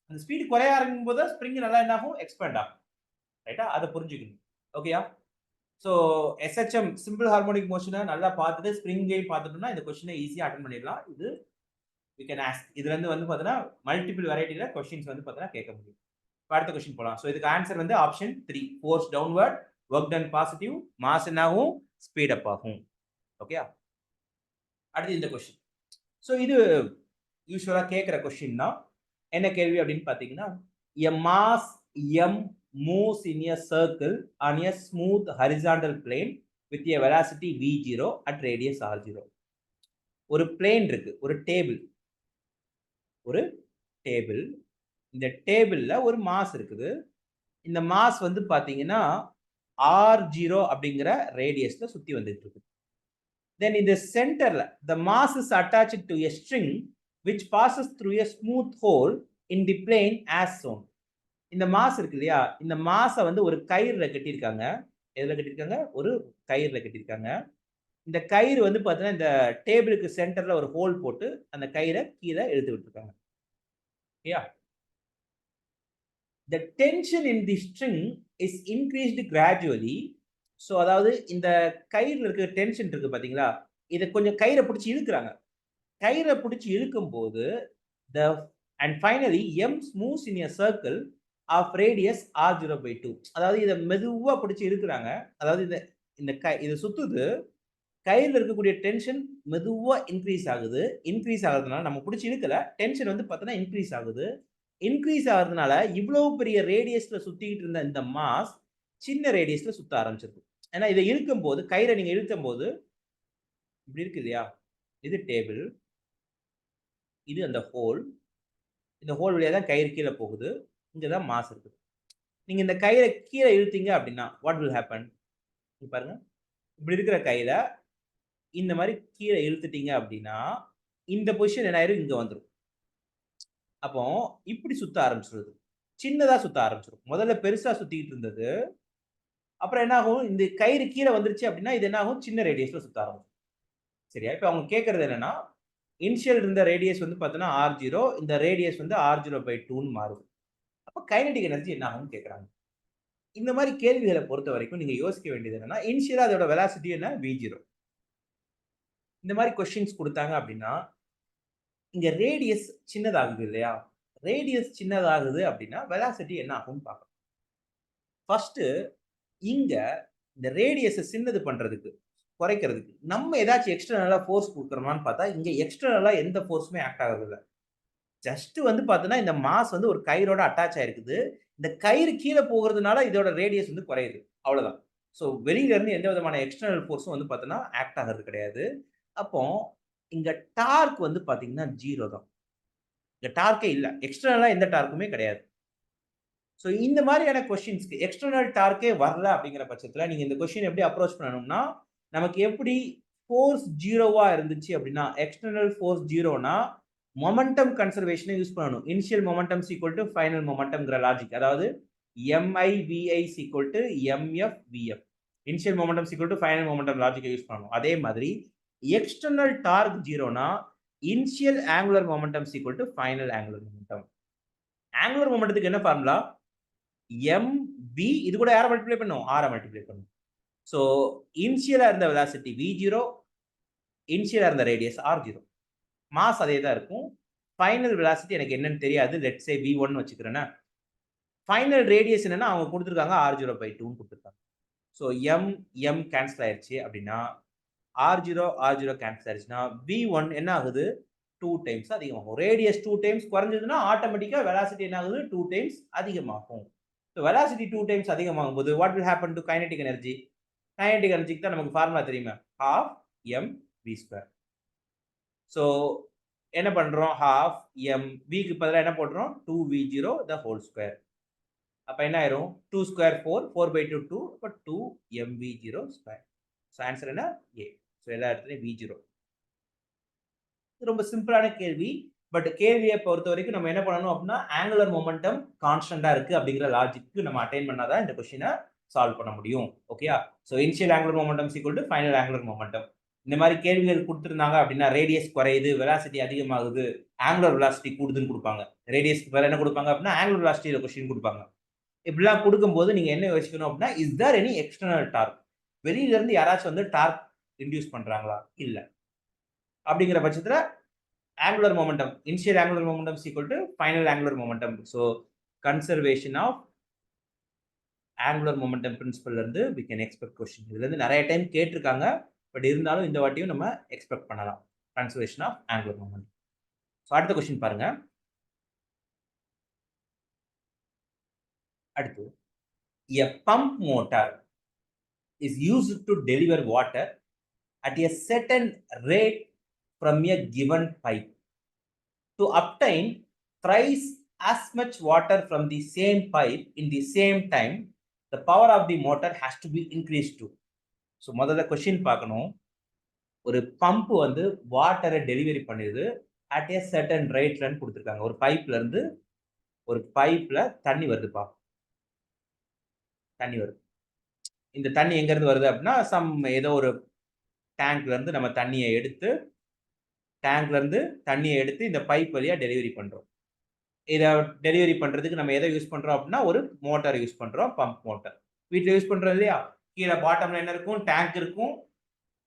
அந்த ஸ்பீடு குறைய ஆரம்பிக்கும் போது ஸ்ப்ரிங் நல்லா என்ன ஆகும்? எக்ஸ்பேண்ட் ஆகும். ரைட்டா? அதை புரிஞ்சுக்கணும். ஓகேயா? ஸோ எஸ்ஹெச்எம் சிம்பிள் ஹார்மோனிக் மோஷனை நல்லா பார்த்துட்டு ஸ்ப்ரிங்கையும் பார்த்துட்டோம்னா இந்த கொஸ்டினை ஈஸியாக அட்டன் பண்ணிடலாம். இது வி கேன் ஆஸ்க். இதுல இருந்து வந்து பார்த்தீங்கன்னா மல்டிபிள் வெரைட்டில கொஸ்டின்ஸ் வந்து பார்த்தீங்கன்னா கேட்க முடியும். அடுத்த கொஸ்டின் போலாம். ஸோ இதுக்கு ஆன்சர் வந்து option 3. Force downward, work done positive, mass என்னாகும்? ஸ்பீட் அப் ஆகும். ஓகே. அடுத்து இந்த கொஸ்டின். ஸோ இது யூஸ்வலா கேட்குற கொஸ்டின் தான். என்ன கேள்வி அப்படின்னு பார்த்தீங்கன்னா, எ mass m moves in a circle on a smooth horizontal plane with a velocity v0 at radius r0. ஒரு பிளேன் இருக்கு, ஒரு டேபிள், இந்த டேபிள்ல ஒரு மாஸ் இருக்குது. இந்த மாஸ் வந்து பாத்தீங்கன்னா r0 அப்படிங்கிற ரேடியஸ்ல சுத்தி வந்துட்டு இருக்கு. தென் இந்த சென்டர்ல the mass is attached to a string which passes through a smooth hole in the plane as shown. இந்த மாஸ் இருக்கு இல்லையா? இந்த மாஸை வந்து ஒரு கயிறுல கட்டியிருக்காங்க. எதுல கட்டியிருக்காங்க? ஒரு கயிறுல கட்டியிருக்காங்க. இந்த கயிறு வந்து பாத்தீங்கன்னா இந்த டேபிளுக்கு சென்டர்ல ஒரு ஹோல் போட்டு அந்த கயிறை கீழே இழுத்து விட்டுருக்காங்க. The tension in the string is increased gradually. So அதாவது இந்த கயிறுல இருக்க டென்ஷன் இருக்கு பாத்தீங்களா? இதை கொஞ்சம் கயிறை பிடிச்சி இழுக்கிறாங்க. கயிறை பிடிச்சி இழுக்கும் போது and finally m moves in a circle of radius r0/2. அதாவது இதை மெதுவா பிடிச்சி இழுக்கிறாங்க. அதாவது இது சுத்துது. கயிறுல இருக்கக்கூடிய டென்ஷன் மெதுவா இன்க்ரீஸ் ஆகுது. இன்க்ரீஸ் ஆகுறதுனால நம்ம பிடிச்சி இழுக்கல, டென்ஷன் வந்து பார்த்தீங்கன்னா இன்க்ரீஸ் ஆகுது. இன்க்ரீஸ் ஆகுறதுனால இவ்வளவு பெரிய ரேடியஸ்ல சுத்திக்கிட்டு இருந்த இந்த மாஸ் சின்ன ரேடியஸ்ல சுத்த ஆரம்பிச்சிருக்கு. ஏன்னா இதை இழுக்கும் போது கயிறை நீங்க இழுத்தும் போது இப்படி இருக்கு இல்லையா, இது டேபிள், இது அந்த ஹோல், இந்த ஹோல் வழியா தான் கயிறு கீழே போகுது, இங்க தான் மாஸ் இருக்குது. நீங்க இந்த கயிறை கீழே இழுத்தீங்க அப்படின்னா வாட் வில் ஹேப்பன்? பாருங்க, இப்படி இருக்கிற கயிறை இந்த மாதிரி கீழே இழுத்துட்டீங்க அப்படின்னா இந்த பொசிஷன் என்ன ஆயிரும், இங்க வந்துடும். அப்போ இப்படி சுத்த ஆரம்பிச்சிருது, சின்னதா சுத்த ஆரம்பிச்சிடும். முதல்ல பெருசா சுத்திக்கிட்டு இருந்தது, அப்புறம் என்ன ஆகும், இந்த கயிறு கீழே வந்துருச்சு அப்படின்னா இது என்ன ஆகும், சின்ன ரேடியஸ்ல சுத்த ஆரம்பிக்கும். சரியா? இப்ப அவங்க கேட்கறது என்னன்னா, இனிஷியல் இருந்த ரேடியஸ் வந்து பார்த்தீங்கன்னா R0, இந்த ரேடியஸ் வந்து R0/2ன்னு மாறுது. அப்ப கைனடிக் எனர்ஜி என்ன ஆகும்னு கேட்கறாங்க. இந்த மாதிரி கேள்விகளை பொறுத்த வரைக்கும் நீங்க யோசிக்க வேண்டியது என்னன்னா, இனிஷியலா அதோட வெலாசிட்டி என்ன, V0. இந்த மாதிரி கொஸ்டின்ஸ் கொடுத்தாங்க அப்படின்னா, இங்க ரேடியஸ் சின்னதாகுது இல்லையா, ரேடியஸ் சின்னதாகுது அப்படின்னா வெலாசிட்டி என்ன ஆகும்னு பார்க்கணும். ஃபர்ஸ்ட் இங்க இந்த ரேடியஸை சின்னது பண்றதுக்கு, குறைக்கிறதுக்கு நம்ம ஏதாச்சும் எக்ஸ்டர்னலா ஃபோர்ஸ் கொடுக்குறோமான்னு பார்த்தா இங்க எக்ஸ்டர்னலா எந்த ஃபோர்ஸுமே ஆக்ட் ஆகுறது இல்ல. ஜஸ்ட் வந்து பார்த்தீங்கன்னா இந்த மாஸ் வந்து ஒரு கயிறோட அட்டாச் ஆயிருக்குது. இந்த கயிறு கீழே போகிறதுனால இதோட ரேடியஸ் வந்து குறையுது, அவ்வளவுதான். ஸோ வெளியில இருந்து எந்த விதமான எக்ஸ்டர்னல் ஃபோர்ஸும் வந்து பார்த்தீங்கன்னா ஆக்ட் ஆகிறது கிடையாது. அப்போ இங்க டார்க் வந்து பார்த்தீங்கன்னா 0 தான். இங்க டார்க்கே இல்ல. எக்ஸ்டர்னலா எந்த டார்க்குமே கிடையாது. ஸோ இந்த மாதிரியான கொஸ்டின்ஸ்க்கு எக்ஸ்டர்னல் டார்க்கே வரல அப்படிங்கிற பட்சத்துல நீங்க இந்த கொஸ்டின் எப்படி அப்ரோச் பண்ணணும்னா, நமக்கு எப்படி ஃபோர்ஸ் 0வா இருந்துச்சு அப்படின்னா, எக்ஸ்டர்னல் ஃபோர்ஸ் 0னா மொமெண்டம் கன்சர்வேஷனை யூஸ் பண்ணணும். Initial momentum is equal to final மொமெண்டம்ங்கிற லாஜிக். அதாவது MIVI is equal to MFVF. Initial momentum is equal to final momentum லாஜிக்கை யூஸ் பண்ணணும். அதே மாதிரி எக்ஸ்டர்னல் டார்க் 0னா initial angular momentum is equal to final angular momentum. Angular மொமெண்டத்துக்கு என்ன formula? MV, இது கூட யாரை மல்டிப்ளை பண்ணும், R மல்டிப்ளை பண்ணும். சோ இனிஷியலா இருந்த வெலாசிட்டி V0, இனிஷியலா இருந்த ரேடியஸ் R0. மாஸ் அதே தான் இருக்கும். ஃபைனல் வெலாசிட்டி எனக்கு என்னன்னு தெரியாது, லெட்ஸ் சே V1 வச்சுக்கிறேன்னா. ஃபைனல் ரேடியஸ் என்னன்னா அவங்க கொடுத்திருக்காங்க R0/2ன்னு கொடுத்திருக்காங்க. சோ M கேன்சல் ஆயிருச்சு அப்படின்னா R0 கேன்சல் ஆயிருச்சுன்னா V1 என்ன ஆகுது, 2 டைம்ஸ் அதிகமாகும். ரேடியஸ் 2 டைம்ஸ் குறைஞ்சதுன்னா ஆட்டோமேட்டிக்கா வெலாசிட்டி என்ன ஆகுது, 2 டைம்ஸ் அதிகமாகும். So velocity 2 times அதிகமாகும் போது what will happen to kinetic energy? Kinetic energy தான் நமக்கு ஃபார்முலா தெரியுமா, half mv². So என்ன பண்றோம், half mv க்கு பதிலா என்ன போடுறோம், 2v0 the whole square. அப்ப என்ன ஆயிரும், 2 square 4, 4/2 2, அப்ப 2mv0 square. So ஆன்சர் என்ன, A. So எல்லா இடத்துலயும் v0. ரொம்ப சிம்பிளான கேள்வி. பட் கேள்வியை பொறுத்த வரைக்கும் நம்ம என்ன பண்ணணும் அப்படின்னா, ஆங்குலர் மொமெண்டம் கான்ஸ்டன்டா இருக்கு அப்படிங்கிற லாஜிக்கு நம்ம அட்டைன் பண்ணாதான் இந்த கொஸ்டினை சால்வ் பண்ண முடியும். ஓகேயா? So initial angular momentum equal to final angular momentum. இந்த மாதிரி கேள்விகள் கொடுத்துருந்தாங்க அப்படின்னா, ரேடியஸ் குறையுது, வெலாசிட்டி அதிகமாகுது, ஆங்குலர் வெலாசிட்டி கூடுதுன்னு கொடுப்பாங்க. ரேடியஸ்க்கு வேற என்ன கொடுப்பாங்க அப்படின்னா, ஆங்குலர் வெலாசிட்டியில கொஸ்டின் கொடுப்பாங்க. இப்படிலாம் கொடுக்கும்போது நீங்க என்ன யோசிக்கணும் அப்படின்னா, is there any external torque? வெளியில இருந்து யாராச்சும் வந்து டார்க் இன்டியூஸ் பண்றாங்களா? இல்ல. அப்படிங்கிற பட்சத்துல angular momentum, initial angular momentum is equal to final angular momentum. So conservation of angular momentum principle இருந்து we can expect question. இதுல இருந்து நிறைய டைம் கேட்டிருக்காங்க, பட் இருந்தாலும் இந்த வாட்டியும் நம்ம எக்ஸ்பெக்ட் பண்ணலாம் conservation of angular momentum. So அடுத்த கொஸ்டின் பாருங்க. அடுத்து, a pump motor is used to deliver water at a certain rate from a given pipe. To obtain thrice as much water from the same pipe in the same time, the power of the motor has to be increased to. So முதல்ல question பார்க்கணும். ஒரு pump வந்து வாட்டரை delivery பண்ணிடுது at a certain rateலன்னு கொடுத்துருக்காங்க. ஒரு பைப்ல இருந்து ஒரு பைப்ல தண்ணி வருதுப்பா, தண்ணி வருது. இந்த தண்ணி எங்க இருந்து வருது அப்படின்னா, ஏதோ ஒரு டேங்க்ல இருந்து நம்ம தண்ணியை எடுத்து இந்த பைப் வழியா டெலிவரி பண்றோம். இதை டெலிவரி பண்றதுக்கு நம்ம எதை யூஸ் பண்றோம் அப்படின்னா, ஒரு மோட்டார் யூஸ் பண்றோம், பம்ப் மோட்டார். வீட்டில் யூஸ் பண்றோம் இல்லையா, கீழே பாட்டம்ல என்ன இருக்கும், டேங்க் இருக்கும்,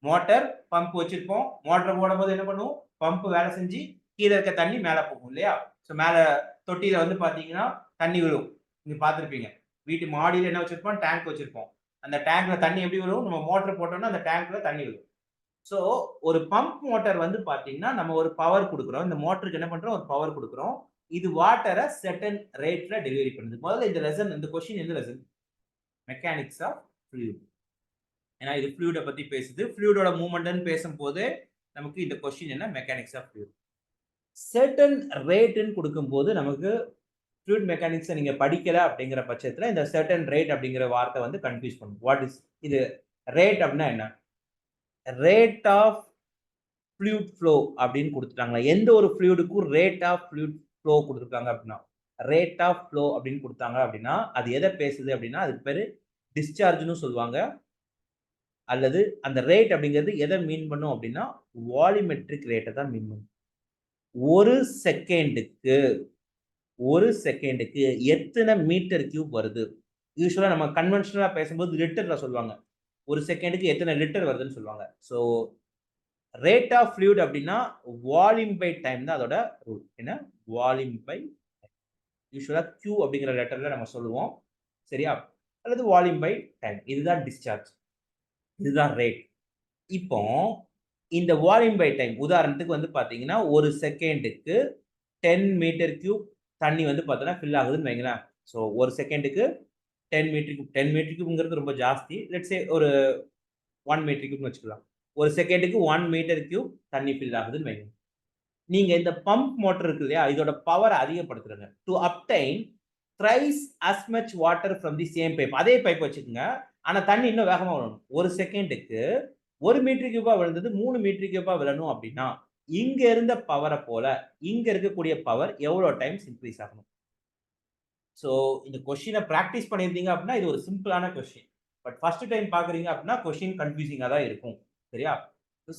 மோட்டார் பம்ப் வச்சிருப்போம். மோட்டர் போடும் போது என்ன பண்ணுவோம், பம்ப் வேலை செஞ்சு கீழே இருக்க தண்ணி மேலே போகும் இல்லையா. ஸோ மேலே தொட்டியில வந்து பாத்தீங்கன்னா தண்ணி விழும். நீங்க பார்த்துருப்பீங்க, வீட்டு மாடியில் என்ன வச்சிருப்போம், டேங்க் வச்சிருப்போம். அந்த டேங்க்ல தண்ணி எப்படி விழும், நம்ம மோட்டர் போட்டோம்னா அந்த டேங்க்ல தண்ணி விழும். ஸோ ஒரு பம்ப் மோட்டார் வந்து பாத்தீங்கன்னா நம்ம ஒரு பவர் கொடுக்குறோம், இந்த மோட்டருக்கு என்ன பண்றோம், ஒரு பவர் கொடுக்குறோம். இது வாட்டரை செர்டன் ரேட்ல டெலிவரி பண்ணுது. முதல்ல இந்த லெசன், இந்த கொஸ்டின் எந்த லெசன், மெக்கானிக்ஸ் ஆஃப் ஃப்ளூயிட். ஏன்னா இது ஃப்ளூயிட பத்தி பேசுது. ஃப்ளூயிடோட மூவ்மெண்ட்னு பேசும்போது நமக்கு இந்த கொஸ்டின் என்ன மெக்கானிக்ஸ் ஆஃப் ஃப்ளூயிட். சர்டன் ரேட்ன்னு கொடுக்கும்போது நமக்கு ஃப்ளூயிட் மெக்கானிக்ஸை நீங்க படிக்கல அப்படிங்கிற பட்சத்துல இந்த சர்டன் ரேட் அப்படிங்கிற வார்த்தை வந்து கன்ஃபியூஸ் பண்ணும். வாட் இஸ் இது ரேட் அப்படின்னா என்ன? ரேட் ஆஃப் ஃப்ளூயிட் ஃப்ளோ அப்படின்னு கொடுத்துட்டாங்களா? எந்த ஒரு ஃப்ளூயிடுக்கும் ரேட் ஆஃப் ஃப்ளூயிட் ஃப்ளோ கொடுத்துருக்காங்க அப்படின்னா ரேட் ஆஃப் ஃப்ளோ அப்படின்னு கொடுத்தாங்க அப்படின்னா அது எதை பேசுது அப்படின்னா அதுக்கு பேரு டிஸ்சார்ஜ்னு சொல்லுவாங்க. அல்லது அந்த ரேட் அப்படிங்கிறது எதை மீன் பண்ணும் அப்படின்னா வால்யூமெட்ரிக் ரேட்டை தான் மீன் பண்ணும். ஒரு செகண்டுக்கு எத்தனை மீட்டர் கியூப் வருது? யூஸ்வலா நம்ம கன்வென்ஷனலா பேசும்போது லிட்டர்ல சொல்லுவாங்க. ஒரு செகண்டுக்கு எத்தனை லிட்டர் வருதுன்னு சொல்லுவாங்க. ஸோ ரேட் ஆஃப் ஃப்ளூயிட் அப்படின்னா வால்யூம் பை டைம் தான் அதோட ரூல். என்ன? வால்யூம் பை யூஸ்வலா Q அப்படிங்கிற லெட்டர்ல நம்ம சொல்லுவோம். சரியா? அல்லது வால்யூம் பை டைம். இதுதான் டிஸ்சார்ஜ். இதுதான் ரேட். இப்போ இந்த வால்யூம் பை டைம் உதாரணத்துக்கு வந்து பாத்தீங்கன்னா ஒரு செகண்டுக்கு 10 மீட்டர் கியூப் தண்ணி வந்து பார்த்தோன்னா ஃபில் ஆகுதுன்னு வைங்களேன். ஸோ ஒரு செகண்டுக்கு 10 மீட்டர் கியூப் 10 மீட்டர் கியூப்ங்கிறது ரொம்ப ஜாஸ்தி. லெட்ஸ் சே ஒரு 1 மீட்டர் கியூப்னு வச்சுக்கலாம். ஒரு செகண்டுக்கு 1 மீட்டர் கியூப் தண்ணி ஃபில் ஆகுதுன்னு வைங்க. நீங்க இந்த பம்ப் மோட்டர் இருக்கு இல்லையா? இதோட பவர அதிகப்படுத்துறங்க. To obtain thrice as much water from the same pipe. அதே பைப் வச்சுக்கங்க. ஆனா தண்ணி இன்னும் வேகமா வரணும். ஒரு செகண்டுக்கு 1 மீட்டர் கியூபா விழுந்தது 3 மீட்டர் கியூபா விழணும் அப்படின்னா, இங்க இருந்த பவர போல இங்க இருக்கக்கூடிய பவர் எவ்வளவு டைம்ஸ் இன்கிரீஸ் ஆகணும்? சோ இந்த கொஸ்டின பிராக்டிஸ் பண்ணியிருந்தீங்க அப்படின்னா இது ஒரு சிம்பிளான கொஸ்டின். பட் ஃபர்ஸ்ட் டைம் பார்க்குறீங்க அப்படின்னா கொஸ்டின் கன்ஃப்யூசிங்கா தான் இருக்கும். சரியா?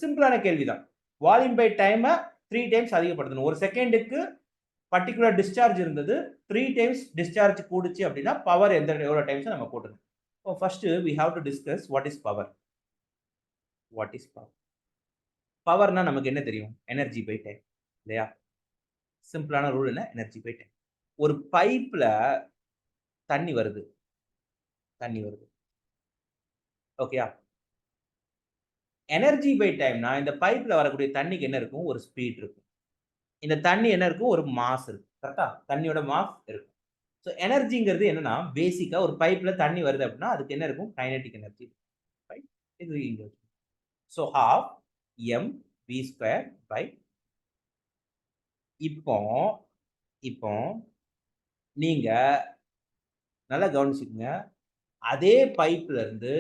சிம்பிளான கேள்வி தான். வால்யூம் பை டைம 3 டைம்ஸ் அதிகப்படுத்தணும். ஒரு செகண்டுக்கு பர்ட்டிகுலர் டிஸ்சார்ஜ் இருந்தது 3 டைம்ஸ் டிஸ்சார்ஜ் கூடுச்சு அப்படின்னா பவர் எவ்வளவு டைம்ஸ் நம்ம கூட்டணும். So first we have to discuss what is power. What is power? பவர்னா நமக்கு என்ன தெரியும்? Energy by time. இல்லையா? சிம்பிளான ரூல் என்ன? Energy by time. ஒரு பைப்ல தண்ணி வருது. ஓகேயா? எனர்ஜி பை டைம்னா இந்த பைப்ல வரக்கூடிய தண்ணிக்கு என்ன இருக்கும்? ஒரு ஸ்பீட் இருக்கும். இந்த தண்ணி என்ன இருக்கும்? ஒரு மாஸ் இருக்கும். கரெக்ட்டா? தண்ணியோட மாஸ் இருக்கும். சோ எனர்ஜிங்கிறது என்னன்னா, பேசிக்கா ஒரு பைப்ல தண்ணி வருது அப்படின்னா, அதுக்கு என்ன இருக்கும்? Kinetic energy. ரைட்? இது இங்க. So half m v square by இப்போ இப்போ நீங்க நல்லா கவனிச்சுக்கங்க. அதே பைப்ல இருந்து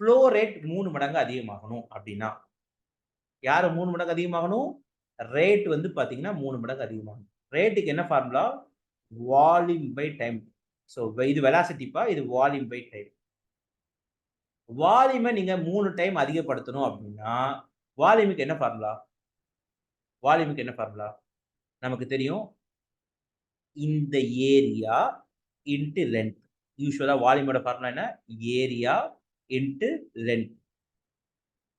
ஃப்ளோ ரேட் 3 மடங்கு அதிகமாகணும் அப்படின்னா, யாரு 3 மடங்கு அதிகமாகணும்? ரேட் வந்து பாத்தீங்கன்னா 3 மடங்கு அதிகமாகணும். ரேட்டுக்கு என்ன formula? Volume by time. So இது வெலாசிட்டிப்பா, இது வால்யூம் பை டைம். வால்யூம நீங்க 3 டைம் அதிகப்படுத்தணும் அப்படின்னா, வால்யூமுக்கு என்ன ஃபார்முலா? நமக்கு தெரியும். இந்த ஏரியா இன்டு லென்த். யூசுவலா வால்யூமோட ஃபார்முலா என்ன? Area into length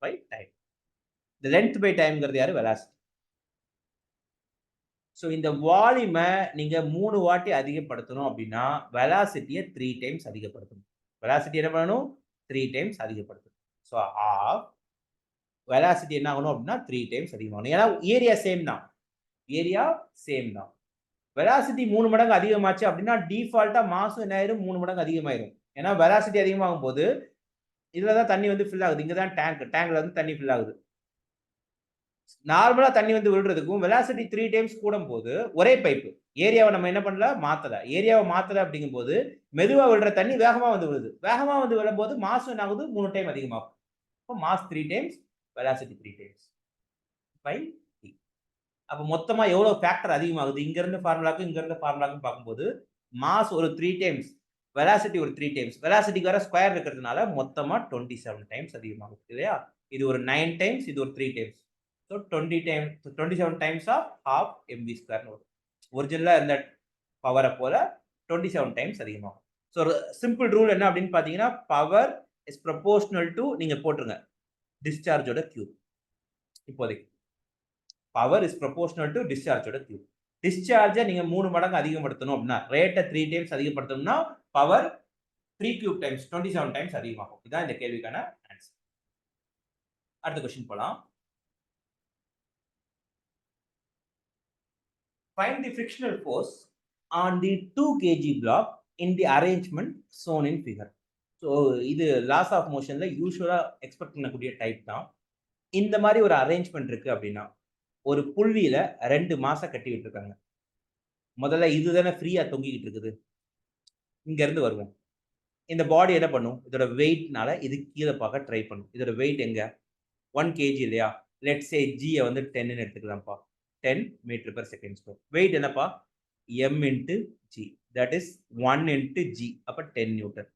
by time. இந்த லென்த் பை டைம்ங்கிறது யாரு? வெலாசிட்டி. சோ இந்த வால்யூம நீங்க 3 வாட்டி அதிகப்படுத்தணும் அப்படின்னா, வெலாசிட்டிய 3 டைம்ஸ் அதிகப்படுத்தணும். வெலாசிட்டி என்ன பண்ணணும்? 3 டைம்ஸ் அதிகப்படுத்தணும். சோ ஆஃப் வெலாசிட்டி என்ன ஆகணும் அப்படின்னா 3 டைம்ஸ் அதிகமாகணும். ஏன்னா ஏரியா சேம் தான். வெலாசிட்டி 3 மடங்கு அதிகமாச்சு அப்படின்னா டிஃபால்ட்டா மாஸும் என்ன ஆயிரும்? 3 மடங்கு அதிகமாயிரும். ஏன்னா வெலாசிட்டி அதிகமாகும் போது இதுல தான் தண்ணி வந்து ஃபில் ஆகுது. இங்க தான் டேங்க். டேங்க்ல வந்து தண்ணி ஃபில் ஆகுது. நார்மலா தண்ணி வந்து விழுறதுக்கும் வெலாசிட்டி 3 டைம்ஸ் கூடும்போது ஒரே பைப். ஏரியாவ நம்ம என்ன பண்ணல? மாத்தல. ஏரியாவ மாத்தல அப்படிங்கும்போது மெதுவா விழுற தண்ணி வேகமா வந்து விழுது. வேகமா வந்து விழும்போது மாஸ் என்ன ஆகுது? 3 டைம் அதிகமாகும். அப்ப mass 3 times, velocity 3 times. By T. அப்ப மொத்தமா எவ்வளவு ஃபேக்டர் அதிகமாகுது? இங்க இருந்த ஃபார்முலாக்கும் பார்க்கும்போது மாஸ் ஒரு 3 டைம்ஸ், வெலாசிட்டி ஒரு 3 டைம்ஸ். வெலாசிட்டிக்கு வேற ஸ்கொயர் இருக்கிறதுனால மொத்தமா 27 டைம்ஸ் அதிகமாகுது. இல்லையா? இது ஒரு 9 டைம்ஸ், இது ஒரு 3 times. So 27 times of half m v ஸ்கொயர்னு வரும். ஒரிஜினலா இருந்த பவர போல 27 டைம்ஸ் அதிகமாகும். ஸோ சிம்பிள் ரூல் என்ன அப்படின்னு பார்த்தீங்கன்னா, பவர் இஸ் ப்ரொபோர்ஷனல் டு நீங்க போட்டுருங்க. டிஸ்சார்ஜோட கியூப். இப்போதைக்கு பவர் இஸ் ப்ரொபோர்ஷனல் டு டிஸ்சார்ஜோட கியூப். டிஸ்சார்ஜ நீங்க 3 மடங்கு அதிகப்படுத்தணும் அப்படின்னா, ரேட்ட 3 டைம்ஸ் அதிகப்படுத்தணும்னா, பவர் 3 கியூப் டைம்ஸ் 27 டைம்ஸ் அதிகமாகும். இதான் இந்த கேள்விக்கான ஆன்சர். அடுத்த क्वेश्चन போலாம். Find the frictional force on the 2 kg block in the arrangement shown in figure. So இது லாஸ் ஆஃப் மோஷன்ல யூஸ்வலா எக்ஸ்பெக்ட் பண்ணக்கூடிய டைப் தான். இந்த மாதிரி ஒரு அரேஞ்ச்மெண்ட் இருக்கு அப்படின்னா, ஒரு புள்ளியில 2 மாச கட்டி விட்டுருக்காங்க. முதல்ல இதுதானே ஃப்ரீயா தொங்கிக்கிட்டு இருக்குது. இங்க இருந்து வருவோம். இந்த பாடி என்ன பண்ணும்? இதோட வெயிட்னால இது கீழ பார்க்க ட்ரை பண்ணும். இதோட வெயிட் எங்க? 1 கேஜி இல்லையா? லெட்ஸ் சே ஜி வந்து 10ன்னு எடுத்துக்கலாம்ப்பா. 10 metre per second square. Weight என்னப்பா? m into g. That is 1 into g. அப்ப 10 நியூட்டன்.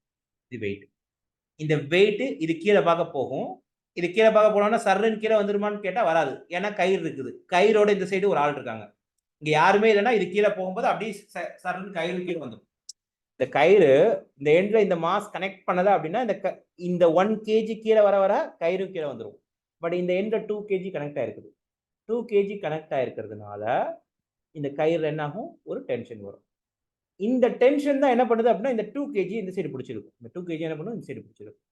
இது வெயிட். இந்த வெயிட் இது கீழ பார்க்க போகும். இது கீழ பார்க்க போனோம்னா சர்ருன்னு கீழ வந்துருமான்னு கேட்டா வராது. ஏன்னா கயிறு இருக்குது. கயிறோட இந்த சைடு ஒரு ஆள் இருக்காங்க. இங்க யாருமே இல்லன்னா இது கீழ போகும்போது அப்படியே சர்ருன்னு கயிறு கீழ வந்துரும். இந்த கயிறு இந்த எண்ட்ல இந்த மாஸ் கனெக்ட் பண்ணல அப்படின்னா இந்த 1 கேஜி கீழ வர கயிறு கீழ வந்துரும். பட் இந்த எண்ட்ல 2 கேஜி கனெக்ட் ஆயிருக்குது. 2 கேஜி கனெக்ட் ஆயிருக்கிறதுனால இந்த கயிறுல என்ன ஆகும்? ஒரு டென்ஷன் வரும். இந்த டென்ஷன் தான் என்ன பண்ணுது அப்படின்னா இந்த 2 கேஜி இந்த சைடு பிடிச்சிருக்கும். இந்த 2 கேஜி என்ன பண்ணும்? இந்த சைடு பிடிச்சிருக்கும்.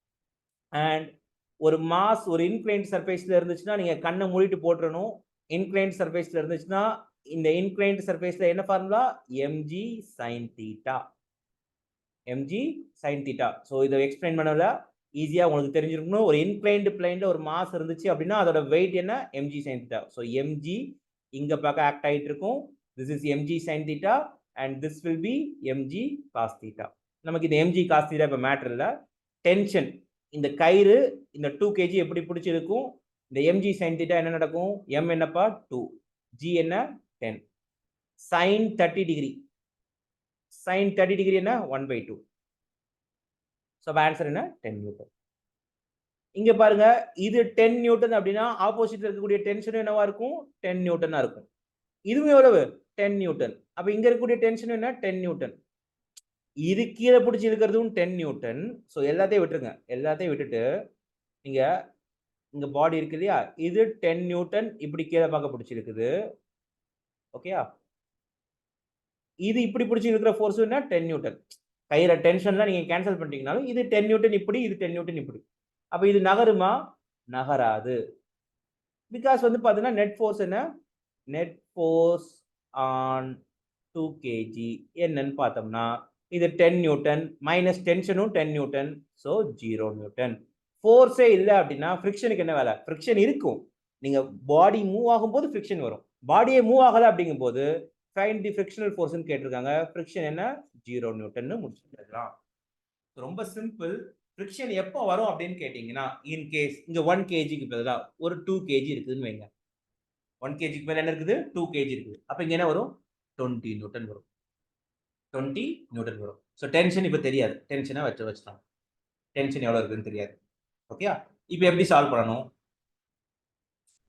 அண்ட் ஒரு மாஸ் ஒரு இன்க்ளைன்ட் சர்ஃபேஸ்ல இருந்துச்சுன்னா நீங்க கண்ணை மூடிட்டு போட்டுறணும். இன்க்ளைன்ட் சர்ஃபேஸ்ல இருந்துச்சுன்னா இந்த இன்க்ளைன்ட் சர்ஃபேஸ்ல என்ன formula? mg sin θ. mg sin θ. So இதை எக்ஸ்பிளைன் பண்ணல ஈஸியா உங்களுக்கு தெரிஞ்சிருக்கணும். ஒரு இன்க்ளைன்டு பிளைன்ல ஒரு மாஸ் இருந்துச்சு அப்படின்னா அதோட வெயிட் என்ன? mg sin θ. ஸோ mg இங்க பார்க்க ஆக்ட் ஆயிட்டு இருக்கும். this is mg sin θ and this will be mg cos θ. நமக்கு இந்த mg cos θ இப்ப மேட்டர் இல்ல. டென்ஷன் இந்த கயிறு இந்த 2 kg எப்படி பிடிச்சிருக்கும்? இந்த mg sin θ என்ன நடக்கும்? m என்னப்பா? 2. g என்ன? 10. sin 30 degree. sin 30 டிகிரி என்ன? 1/2. ஸோ ஆன்சர் என்ன? 10 நியூட்டன். இங்க பாருங்க இது 10 நியூட்டன் அப்படின்னா ஆப்போசிட்ல இருக்கக்கூடிய டென்ஷன் என்னவா இருக்கும்? 10 நியூட்டனா இருக்கும். இதுவும் எவ்வளவு? 10 நியூட்டன். அப்ப இங்க இருக்கக்கூடிய டென்ஷன் என்ன? 10 நியூட்டன். இது கீழே பிடிச்சி இருக்கிறதும் 10 நியூட்டன். ஸோ எல்லாத்தையும் விட்டுருங்க. எல்லாத்தையும் விட்டுட்டு நீங்க இங்க பாடி இருக்கு இல்லையா? இது 10 நியூட்டன் இப்படி கீழே பார்க்க பிடிச்சிருக்குது. ஓகேயா? இது இப்படி பிடிச்சி இருக்கிற ஃபோர்ஸ் என்ன? 10 நியூட்டன். கயிற டென்ஷன்லாம் நீங்க கேன்சல் பண்ணிட்டீங்கனாலும் இது 10 நியூட்டன் இப்படி, இது 10 நியூட்டன் இப்படி. அப்ப இது நகருமா? நகராது. பிகாஸ் வந்து பாத்தீங்கன்னா நெட் ஃபோர்ஸ் என்ன? நெட் ஃபோர்ஸ் ஆன் 2 kg என்னன்னு பார்த்தோம்னா இது 10 நியூட்டன் மைனஸ் டென்ஷனும் 10 நியூட்டன். So 0 newton. ஃபோர்ஸே இல்லை அப்படின்னா ஃப்ரிக்ஷனுக்கு என்ன வேலை? ஃப்ரிக்ஷன் இருக்கும். நீங்க பாடி மூவ் ஆகும்போது ஃப்ரிக்ஷன் வரும். பாடியே மூவ் ஆகல அப்படிங்கும் போது ஃபைண்ட் தி ஃப்ரிக்ஷனல் ஃபோர்ஸ்னு கேட்டிருக்காங்க. ஃப்ரிக்ஷன் என்ன? 0 நியூட்டன்னு முடிச்சுக்கலாம். ரொம்ப சிம்பிள். ஃப்ரிக்ஷன் எப்போ வரும் அப்படின்னு கேட்டீங்கன்னா இன் கேஸ் இங்க 1 கேஜிக்கு பதிலா ஒரு 2 கேஜி இருக்குதுன்னு வைங்க. 1 கேஜிக்கு மேல என்ன இருக்குது? 2 கேஜி இருக்குது. அப்ப இங்க என்ன வரும்? 20 நியூட்டன் வரும். 20 நியூட்டன் வரும். ஸோ டென்ஷன் இப்போ தெரியாது. டென்ஷனை வச்சுக்கலாம். டென்ஷன் எவ்வளோ இருக்குன்னு தெரியாது. ஓகேயா? இப்போ எப்படி சால்வ் பண்ணணும்?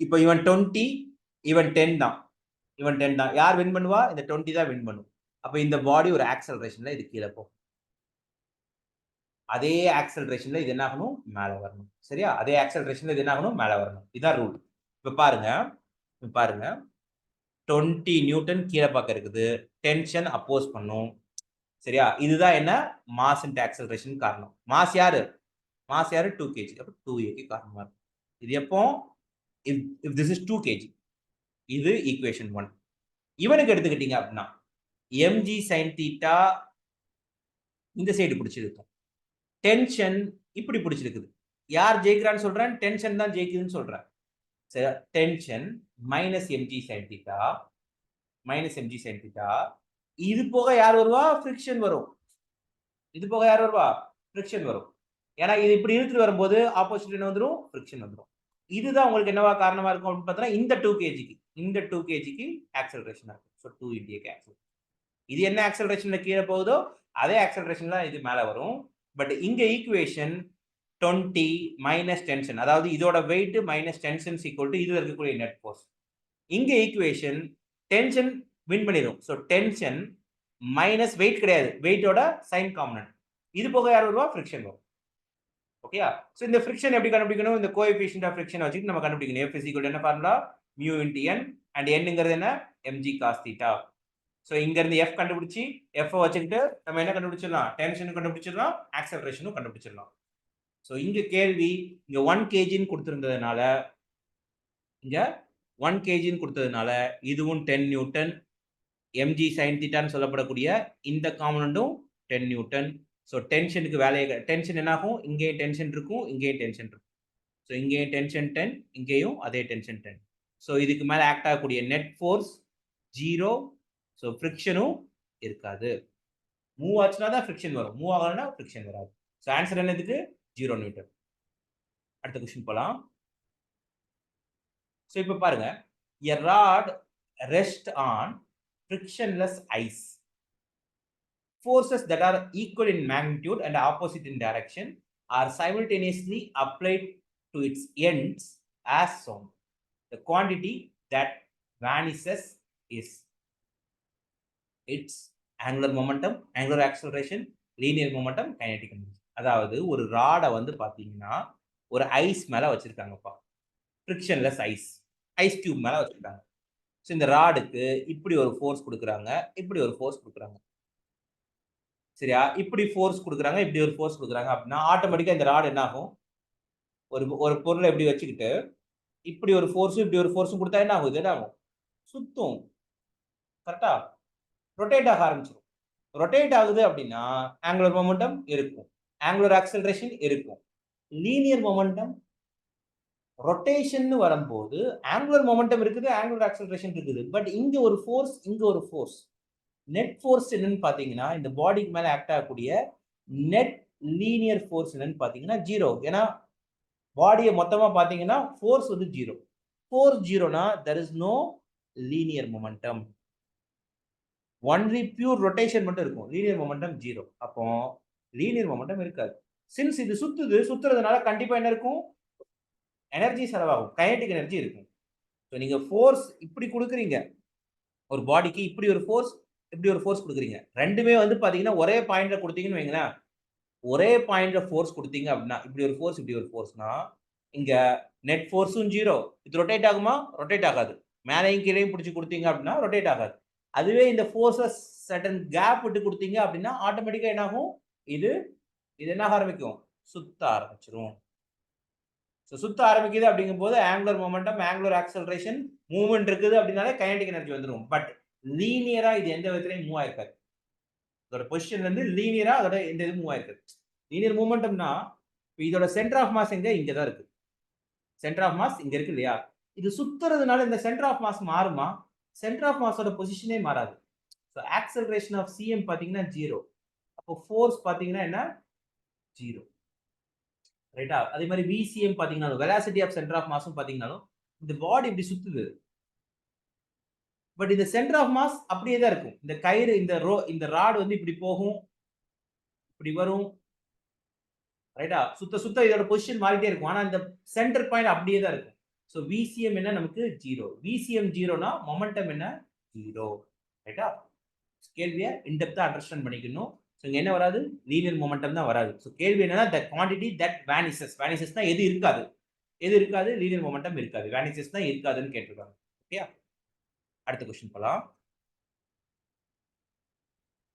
இப்போ இவன் 20 இவன் 10 தான். இவன் 10 தான். யார் வின் பண்ணுவா? இந்த 20 தான் வின் பண்ணும். அப்ப இந்த பாடி ஒரு ஆக்சலரேஷன்ல இது கீழே போகும். அதே ஆக்சலரேஷன்ல இது என்ன ஆகணும்? மேல வரணும். சரியா? அதே ஆக்சலரேஷன்ல இது என்ன ஆகணும்? மேல வரணும். இதான் ரூல். இப்ப பாருங்க. 20 நியூட்டன் கீழே பார்க்க இருக்குது. டென்ஷன் அப்போஸ் பண்ணும். சரியா? இதுதான் என்ன? மாஸ் இன்டு ஆக்சலரேஷன் காரணம். மாஸ் யாரு? 2 kg. அப்ப 2a க்கு காரணமா இருக்கும். இது எப்போ? if this is 2 kg. இது ஈக்குவேஷன் 1. இவனுக்கு எடுத்துக்கிட்டீங்க அப்படின்னா mg sin θ இந்த சைடு பிடிச்சிருக்கும். டென்ஷன் இப்படி பிடிச்சிருக்குது. யார் ஜெயிக்கிறான்னு சொல்றேன்? டென்ஷன் தான் ஜெயிக்குதுன்னு சொல்றேன். சரி, டென்ஷன் மைனஸ் mg sin θ இது போக யார் வருவா? ஃப்ரிக்ஷன் வரும். இது போக யார் வருவா? ஃப்ரிக்ஷன் வரும். ஏன்னா இது இப்படி இழுத்துட்டு வரும்போது ஆப்போசிட் என்ன வந்துரும்? ஃப்ரிக்ஷன் வந்துரும். இதுதான் உங்களுக்கு என்னவா காரணமா இருக்கும் அப்படின்னு பார்த்தா இந்த 2 kgக்கு ஆக்சலரேஷன் இருக்கும். So 2 into a acceleration. இது என்ன ஆக்சலரேஷன்ல கீழே போகுதோ அதே ஆக்சலரேஷன்ல இது மேல வரும். பட் இங்க ஈக்குவேஷன் 20 மைனஸ் டென்ஷன், அதாவது இதோட weight minus tension equal to இதுல இருக்கக்கூடிய நெட் ஃபோர்ஸ். இங்க ஈக்குவேஷன் டென்ஷன் வின் பண்ணிடும். ஸோ டென்ஷன் மைனஸ் வெயிட் கிடையாது, வெயிட்டோட சைன் காம்பனன்ட். இது போக யார் வருவா? ஃப்ரிக்ஷன் வரும். ஓகேயா? ஸோ இந்த ஃப்ரிக்ஷன் எப்படி கண்டுபிடிக்கணும்? இந்த கோஎஃபிஷியன்ட் ஆஃப் ஃப்ரிக்ஷன் வச்சுட்டு நம்ம கண்டுபிடிக்கணும். F is equal to என்ன formula? mu into n and n-ங்கிறது என்ன? mg cos θ. ஸோ இங்க இருந்து F கண்டுபிடிச்சி F வச்சுக்கிட்டு நம்ம என்ன கண்டுபிடிச்சிடலாம்? டென்ஷனும் கண்டுபிடிச்சிடலாம், ஆக்சலரேஷனும் கண்டுபிடிச்சிடலாம். ஸோ இங்க கேள்வி இங்க 1 kgன்னு கொடுத்திருந்ததுனால இங்க 1 kgன்னு கொடுத்ததுனால இதுவும் 10 நியூட்டன், mg sin θன்னு சொல்லப்படக்கூடிய இந்த காம்பனண்டும் 10 நியூட்டன். ஸோ டென்ஷனுக்கு வேலையை டென்ஷன் என்ன ஆகும், இங்கேயும் டென்ஷன் இருக்கும், இங்கேயும் டென்ஷன் இருக்கும். ஸோ இங்கேயும் டென்ஷன் 10, இங்கேயும் அதே டென்ஷன் 10. ஸோ இதுக்கு மேலே ஆக்ட் ஆகக்கூடிய நெட் ஃபோர்ஸ் 0. ஸோ ஃப்ரிக்ஷனும் இருக்காது. மூவ் ஆச்சுன்னா தான் ஃப்ரிக்ஷன் வரும், மூவ் ஆகலைன்னா ஃப்ரிக்ஷன் வராது. ஸோ ஆன்சர் என்னதுக்கு 0 நியூட்டன். அடுத்த கொஸ்டின் போகலாம். ஸோ இப்போ பாருங்க, a rod rest on frictionless ice. Forces that are equal in magnitude and opposite in direction are simultaneously applied to its ends as shown. The quantity that vanishes is its angular momentum, angular acceleration, linear momentum, kinetic energy. அதாவது ஒரு ராடை வந்து பார்த்தீங்கன்னா ஒரு ice மேலே வச்சிருக்காங்கப்பா, frictionless ice tube மேலே வச்சிருக்காங்க. So இந்த ராடுக்கு இப்படி ஒரு ஃபோர்ஸ் கொடுக்குறாங்க, இப்படி ஒரு ஃபோர்ஸ் கொடுக்குறாங்க, சரியா? இப்படி ஃபோர்ஸ் கொடுக்குறாங்க, இப்படி ஒரு ஃபோர்ஸ் கொடுக்குறாங்க அப்படின்னா ஆட்டோமேட்டிக்காக இந்த ராடு என்ன ஆகும், ஒரு பொருளை எப்படி வச்சுக்கிட்டு இப்படி ஒரு ஃபோர்ஸும் இப்படி ஒரு ஃபோர்ஸும் கொடுத்தா என்ன ஆகும், இது என்ன ஆகும், சுத்தும். கரெக்டா? ரொட்டேட் ஆக ஆரம்பிச்சிடும். ரொட்டேட் ஆகுது அப்படின்னா ஆங்குலர் மொமெண்டம் இருக்கும், ஆங்குலர் ஆக்சலரேஷன் இருக்கும். லீனியர் மொமெண்டம் ரொட்டேஷன் வரும்போது ஆங்குலர் மொமெண்டம் இருக்குது, ஆங்குலர் ஆக்சலரேஷன் இருக்குது. பட் இங்க ஒரு ஃபோர்ஸ், இங்க ஒரு ஃபோர்ஸ். நெட் ஃபோர்ஸ் என்னன்னு பாத்தீங்கன்னா இந்த பாடிக்கு மேல ஆக்ட் ஆகக்கூடிய நெட் லீனியர் ஃபோர்ஸ் என்னன்னு பாத்தீங்கன்னா 0. ஏன்னா பாடியை மொத்தமா பாத்தீங்கன்னா ஃபோர்ஸ் வந்து 0. ஃபோர்ஸ் 0னா there is no linear momentum. Only pure rotation மட்டும் இருக்கும், லீனியர் மொமெண்டம் 0. அப்போ லீனியர் மொமெண்டம் இருக்காது. சின்ஸ் இது சுத்துறதுனால கண்டிப்பா என்ன இருக்கும், எனர்ஜி செலவாகும், கைனடிக் எனர்ஜி இருக்கும். ஸோ நீங்க ஃபோர்ஸ் இப்படி கொடுக்குறீங்க ஒரு பாடிக்கு, இப்படி ஒரு ஃபோர்ஸ், இப்படி ஒரு ஃபோர்ஸ் கொடுக்குறீங்க. ரெண்டுமே வந்து பாத்தீங்கன்னா ஒரே பாயிண்ட்ல கொடுத்தீங்கன்னு வைங்களேன், ஒரே பாயிண்ட்ல ஃபோர்ஸ் கொடுத்தீங்க அப்படின்னா இப்படி ஒரு ஃபோர்ஸ், இப்படி ஒரு ஃபோர்ஸ்னா இங்க நெட் ஃபோர்ஸும் 0. இது ரொட்டேட் ஆகுமா, ரொட்டேட் ஆகாது. மேலையும் கீழையும் பிடிச்சி கொடுத்தீங்க அப்படின்னா ரொட்டேட் ஆகாது. அதுவே இந்த ஃபோர்ஸஸ் சர்டன் கேப் விட்டு கொடுத்தீங்க அப்படின்னா ஆட்டோமேட்டிக்கா என்ன ஆகும், இது என்ன ஆரம்பிக்கும், சுத்த ஆரம்பிச்சிடும். ஸோ சுத்த ஆரம்பிக்குது அப்படிங்கும் போது angular momentum, angular acceleration, movement இருக்குது அப்படின்னாலே கைனடிக் எனர்ஜி வந்துடும். பட் லீனியரா இது எந்த விதத்திலையும் மூவ் ஆயிருக்காது. இதோட பொசிஷன் வந்து லீனியரா அதோட எந்த இது மூவ் ஆயிருக்காது. லீனியர் மூவ்மெண்டம்னா இதோட சென்டர் ஆஃப் மாஸ் எங்க, இங்க தான் இருக்கு. சென்டர் ஆஃப் மாஸ் இங்க இருக்கு இல்லையா, இது சுத்துறதுனால இந்த சென்டர் ஆஃப் மாஸ் மாறுமா, சென்டர் ஆஃப் மாஸோட பொசிஷனே மாறாது. ஸோ ஆக்சலரேஷன் ஆஃப் சிஎம் பாத்தீங்கன்னா 0. அப்போ ஃபோர்ஸ் பாத்தீங்கன்னா என்ன, 0. ரைட்டா? அதே மாதிரி விசிஎம் பாத்தீங்கன்னா வெலாசிட்டி ஆஃப் சென்டர் ஆஃப் மாஸும் பாத்தீங்கன்னா இந்த பாடி இப்படி சுத்துது, பட் இந்த சென்டர் ஆஃப் மாஸ் அப்படியே தான் இருக்கும். இந்த கயிறு, இந்த ராட் வந்து இப்படி போகும், இப்படி வரும், ரைட்டா? சுத்த இதோட பொசிஷன் மாறிட்டே இருக்கும். ஆனா இந்த சென்டர் பாயிண்ட் அப்படியே தான் இருக்கும். ஸோ விசிஎம் என்ன நமக்கு 0. விசிஎம் 0னா மொமெண்டம் என்ன, 0. ரைட்டா? கேள்வியை இன்டெப்தா அண்டர்ஸ்டாண்ட் பண்ணிக்கணும். ஸோ இங்க என்ன வராது, லீனியர் மொமெண்டம் தான் வராது. ஸோ கேள்வி என்னன்னா the quantity that vanishes. vanishes எது இருக்காது, எது இருக்காது, லீனியர் மொமெண்டம் இருக்காது. vanishes தான் இருக்காதுன்னு கேட்டிருக்காங்க. ஓகே, அடுத்த கொஸ்டின் போலாம்.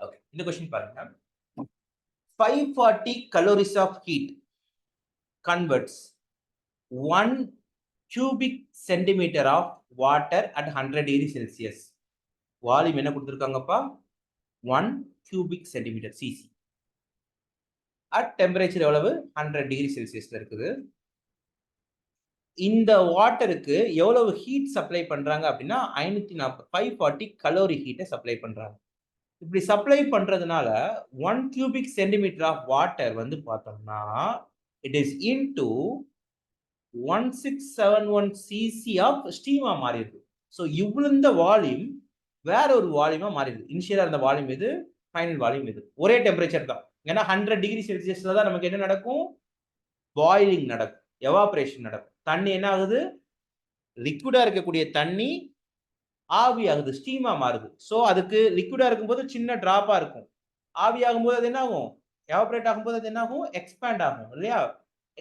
ஓகே, இந்த கொஸ்டின் பாருங்க. 540 calories of heat converts 1 cubic centimeter of water at 100 degree Celsius. Volume என்ன கொடுத்திருக்காங்கப்பா, 1 cubic centimeter cc at temperature எவ்வளவு, 100 degree Celsiusல இருக்குது. இந்த வாட்டருக்கு எவ்வளவு ஹீட் சப்ளை பண்றாங்க அப்படின்னா 540 கலோரி ஹீட்டை சப்ளை பண்றாங்க. இப்படி சப்ளை பண்றதுனால 1 கியூபிக் சென்டிமீட்டர் ஆஃப் வாட்டர் வந்து பார்த்தோம்னா it is into 1671 CC of ஸ்டீமா மாறிடுது. ஸோ இவ்வளவு வால்யூம் வேற ஒரு வால்யூமா மாறிடுது. இனிஷியலா இருந்த வால்யூம் இது, ஃபைனல் வால்யூம் இது. ஒரே டெம்பரேச்சர் தான். ஏன்னா 100 டிகிரி செல்சியஸ்ல தான் நமக்கு என்ன நடக்கும், பாயிலிங் நடக்கும், எவாபரேஷன் நடக்கும். தண்ணி என்ன ஆகுது, லிக்விடா இருக்கக்கூடிய தண்ணி ஆவி ஆகுது, ஸ்டீமா மாறுது. ஸோ அதுக்கு லிக்விடா இருக்கும்போது சின்ன டிராப்பா இருக்கும், ஆவி ஆகும்போது அது என்ன ஆகும், எவாபரேட் ஆகும்போது அது என்ன ஆகும், எக்ஸ்பேண்ட் ஆகும் இல்லையா,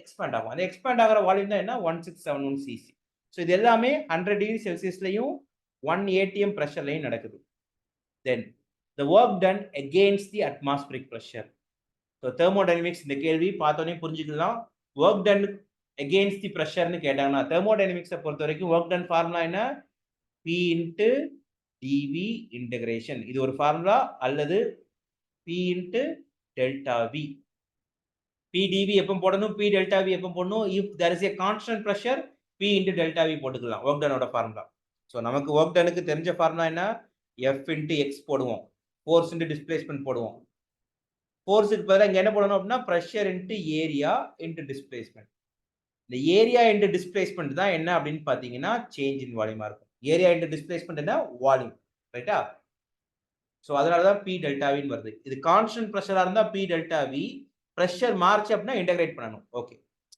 எக்ஸ்பேண்ட் ஆகும். அந்த எக்ஸ்பேண்ட் ஆகிற வால்யூம் தான் என்ன, 1671 சிசி. ஸோ இது எல்லாமே 100 டிகிரி செல்சியஸ்லையும் 1 atm ப்ரெஷர்லையும் நடக்குது. தென் the work done against the atmospheric pressure. So thermodynamics இந்த கேள்வி பார்த்தோன்னே புரிஞ்சுக்கலாம். ஒர்க் டன் அகெயின்ஸ்ட் தி ப்ரெஷர்னு கேட்டாங்கன்னா தெர்மோடைனமிக்ஸை பொறுத்த வரைக்கும் ஒர்க் டன் ஃபார்முலா என்ன, P இன்ட்டு டிவி இன்டகிரேஷன். இது ஒரு ஃபார்முலா, அல்லது P into delta V. P dV எப்போ போடணும், P delta V எப்போ போடணும், if there is a constant pressure P into delta V போட்டுக்கலாம். work done ஓட ஃபார்முலா. ஸோ நமக்கு work doneக்கு தெரிஞ்ச ஃபார்முலா என்ன, F into X போடுவோம், force into displacement போடுவோம். ஃபோர்ஸுக்கு பதிலாக இங்கே என்ன போடணும் அப்படின்னா pressure into area into displacement. இந்த ஏரியா into displacement தான் என்ன அப்படின்னு பார்த்தீங்கன்னா சேஞ்ச் இன் வால்யூமா இருக்கும். ஏரியா into displacement என்ன, வால்யூம். ரைட்டா? ஸோ அதனால தான் P delta V வருது. இது கான்ஸ்டன்ட் ப்ரெஷராக இருந்தால் P delta V, pressure March அப்படின்னா இன்டகிரேட் பண்ணணும். ஓகே.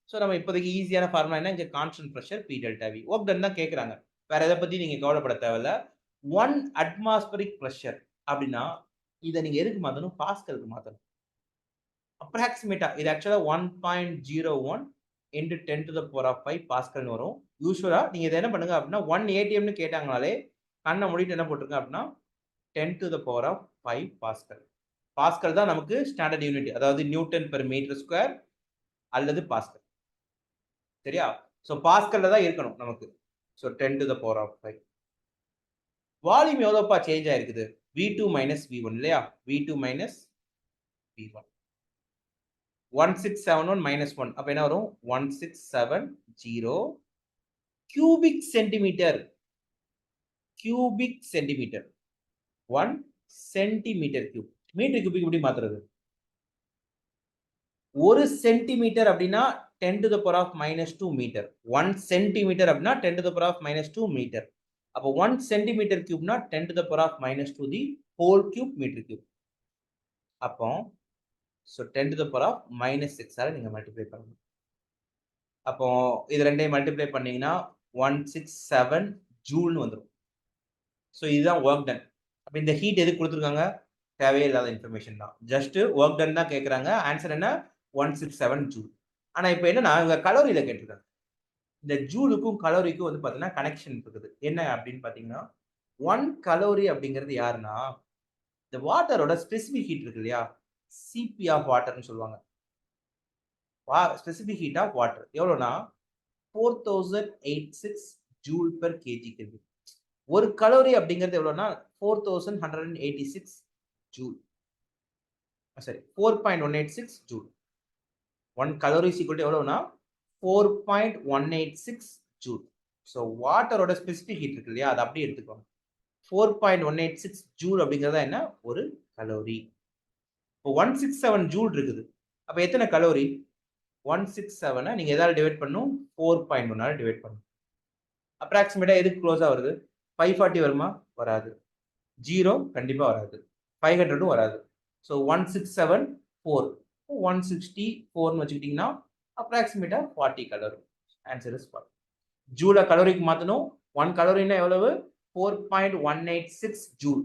ஸோ நம்ம இப்போதைக்கு ஈஸியான ஃபார்முலா என்ன, இங்கே constant pressure P delta V. Work done தான் கேட்குறாங்க, வேற எதை பற்றி நீங்கள் கவலைப்பட தேவையில்ல. 1 அட்மாஸ்பரிக் ப்ரெஷர் அப்படின்னா இதை நீங்கள் எதுக்கு மாற்றணும், பாஸ்கலுக்கு மாற்றணும். அப்ராக்சிமேட்டா இது ஆக்சுவலாக 1.01 into 10 to the power of 5 பாஸ்கல்னு வரும். யூஸ்வலாக நீங்கள் இதை என்ன பண்ணுங்க அப்படின்னா 1 ATMனு கேட்டாங்கனாலே கண்ணை மூடிட்டு என்ன போட்டிருங்க அப்படின்னா 10 to the power of 5 pascal. Pascal தான் நமக்கு ஸ்டாண்டர்ட் யூனிட், அதாவது நியூட்டன் பெர் மீட்டர் ஸ்கொயர் அல்லது பாஸ்கல். சரியா? ஸோ பாஸ்கல்ல தான் இருக்கணும் நமக்கு. So 10 to the power of 5. Volume எவ்வளோப்பா சேஞ்ச் ஆயிருக்குது, V2 minus V1 இல்லையா, V2 minus V1. 1671 minus 1 அப்ப என்ன வரும், 1670 cubic centimetre. Cubic centimetre 1 centimetre cube. Metre cubic எப்படி மாத்துறது, 1 சென்டிமீட்டர் அப்படின்னா 10 to the power of minus 2 metre. 1 centimetre அப்படின்னா 10 to the power of minus 2 metre. அப்போ 1 சென்டிமீட்டர் கியூப்னா 10 to the power of minus 2 the whole cube metre cube. அப்போ so 10 to the power of minus 6 ஆல நீங்க multiply பண்ணணும். அப்போ இது ரெண்டையும் மல்டிப்ளை பண்ணீங்கன்னா 167 ஜூல்னு வந்துடும். ஸோ இதுதான் ஒர்க் டன். அப்போ இந்த ஹீட் எதுக்கு கொடுத்துருக்காங்க, தேவையில்லாத இன்ஃபர்மேஷன் தான், ஜஸ்ட் ஒர்க் டன் தான் கேட்குறாங்க. ஆன்சர் என்ன, 167 ஜூல். ஆனால் இப்போ என்னன்னா இவங்க கலோரியில் கேட்டிருக்காங்க. இந்த ஜூலுக்கும் கலோரிக்கும் வந்து பார்த்தீங்கன்னா கனெக்ஷன் இருக்குது. என்ன அப்படின்னு பார்த்தீங்கன்னா 1 கலோரி அப்படிங்கிறது யாருன்னா இந்த வாட்டரோட ஸ்பெசிபிக் ஹீட் இருக்கு இல்லையா, சிபி ஆஃப் வாட்டர்னு சொல்லுவாங்க. ஸ்பெசிபிக் ஹீட் ஆஃப் வாட்டர் எவ்வளோனா 4086 ஜூல் பெர் கேஜி கெல்வின். ஒரு கலோரி அப்படிங்கிறது எவ்வளோனா 4186 ஜூல், சரி 4.186 ஜூல். 1 கலோரி ஈக்குவல் எவ்வளோனா 4.186 ஜூல். ஸோ வாட்டரோட ஸ்பெசிபிக் ஹீட் இருக்கு இல்லையா, அதை அப்படியே எடுத்துக்கோங்க. 4.186 ஜூல் அப்படிங்கிறதா என்ன, ஒரு கலோரி. இப்போ 167 ஜூல் இருக்குது, அப்போ எத்தனை கலோரி, 167 நீங்க எதாவது டிவைட் பண்ணும், 4.1 டிவைட் பண்ணும். அப்ராக்சிமேட்டா எதுக்கு க்ளோஸா வருது, 540 வருமா, வராது. 0 கண்டிப்பா வராது, 500 வராது. So 167 4 164 வச்சுக்கிட்டீங்கன்னா அப்ராக்சிமேட்டா 40 calorie. Answer is 40. ஜூல கலோரிக்கு மாத்தணும். 1 கலோரினா எவ்வளவு, 4.186 ஜூல்.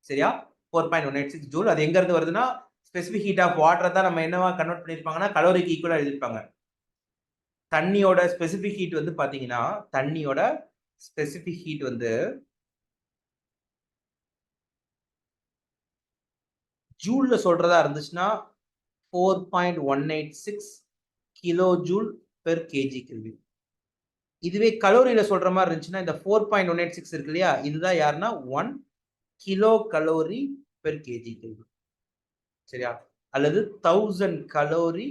சரியா, 4.186 ஜூல். அது எங்க இருந்து வருதுன்னா ஸ்பெசிபிக் ஹீட் ஆஃப் வாட்டர் தான் நம்ம என்னவா கன்வெர்ட் பண்ணிருப்பாங்கன்னா கலோரிக்கு ஈக்குவலா எழுதிருப்பாங்க. தண்ணியோட ஸ்பெசிபிக் ஹீட் வந்து பாத்தீங்கன்னா தண்ணியோட ஸ்பெசிபிக் ஹீட் வந்து ஜூல்ல சொல்றதா இருந்துச்சுன்னா 4.186 kilo joule per KG kelvin. இதுவே கலோரியில சொல்ற மாதிரி இருந்துச்சுன்னா இந்த 4.186 இருக்கு இல்லையா, இதுதான் யாருன்னா 1 kilo calorie per KG kelvin. சரியா, அல்லது 1000 calorie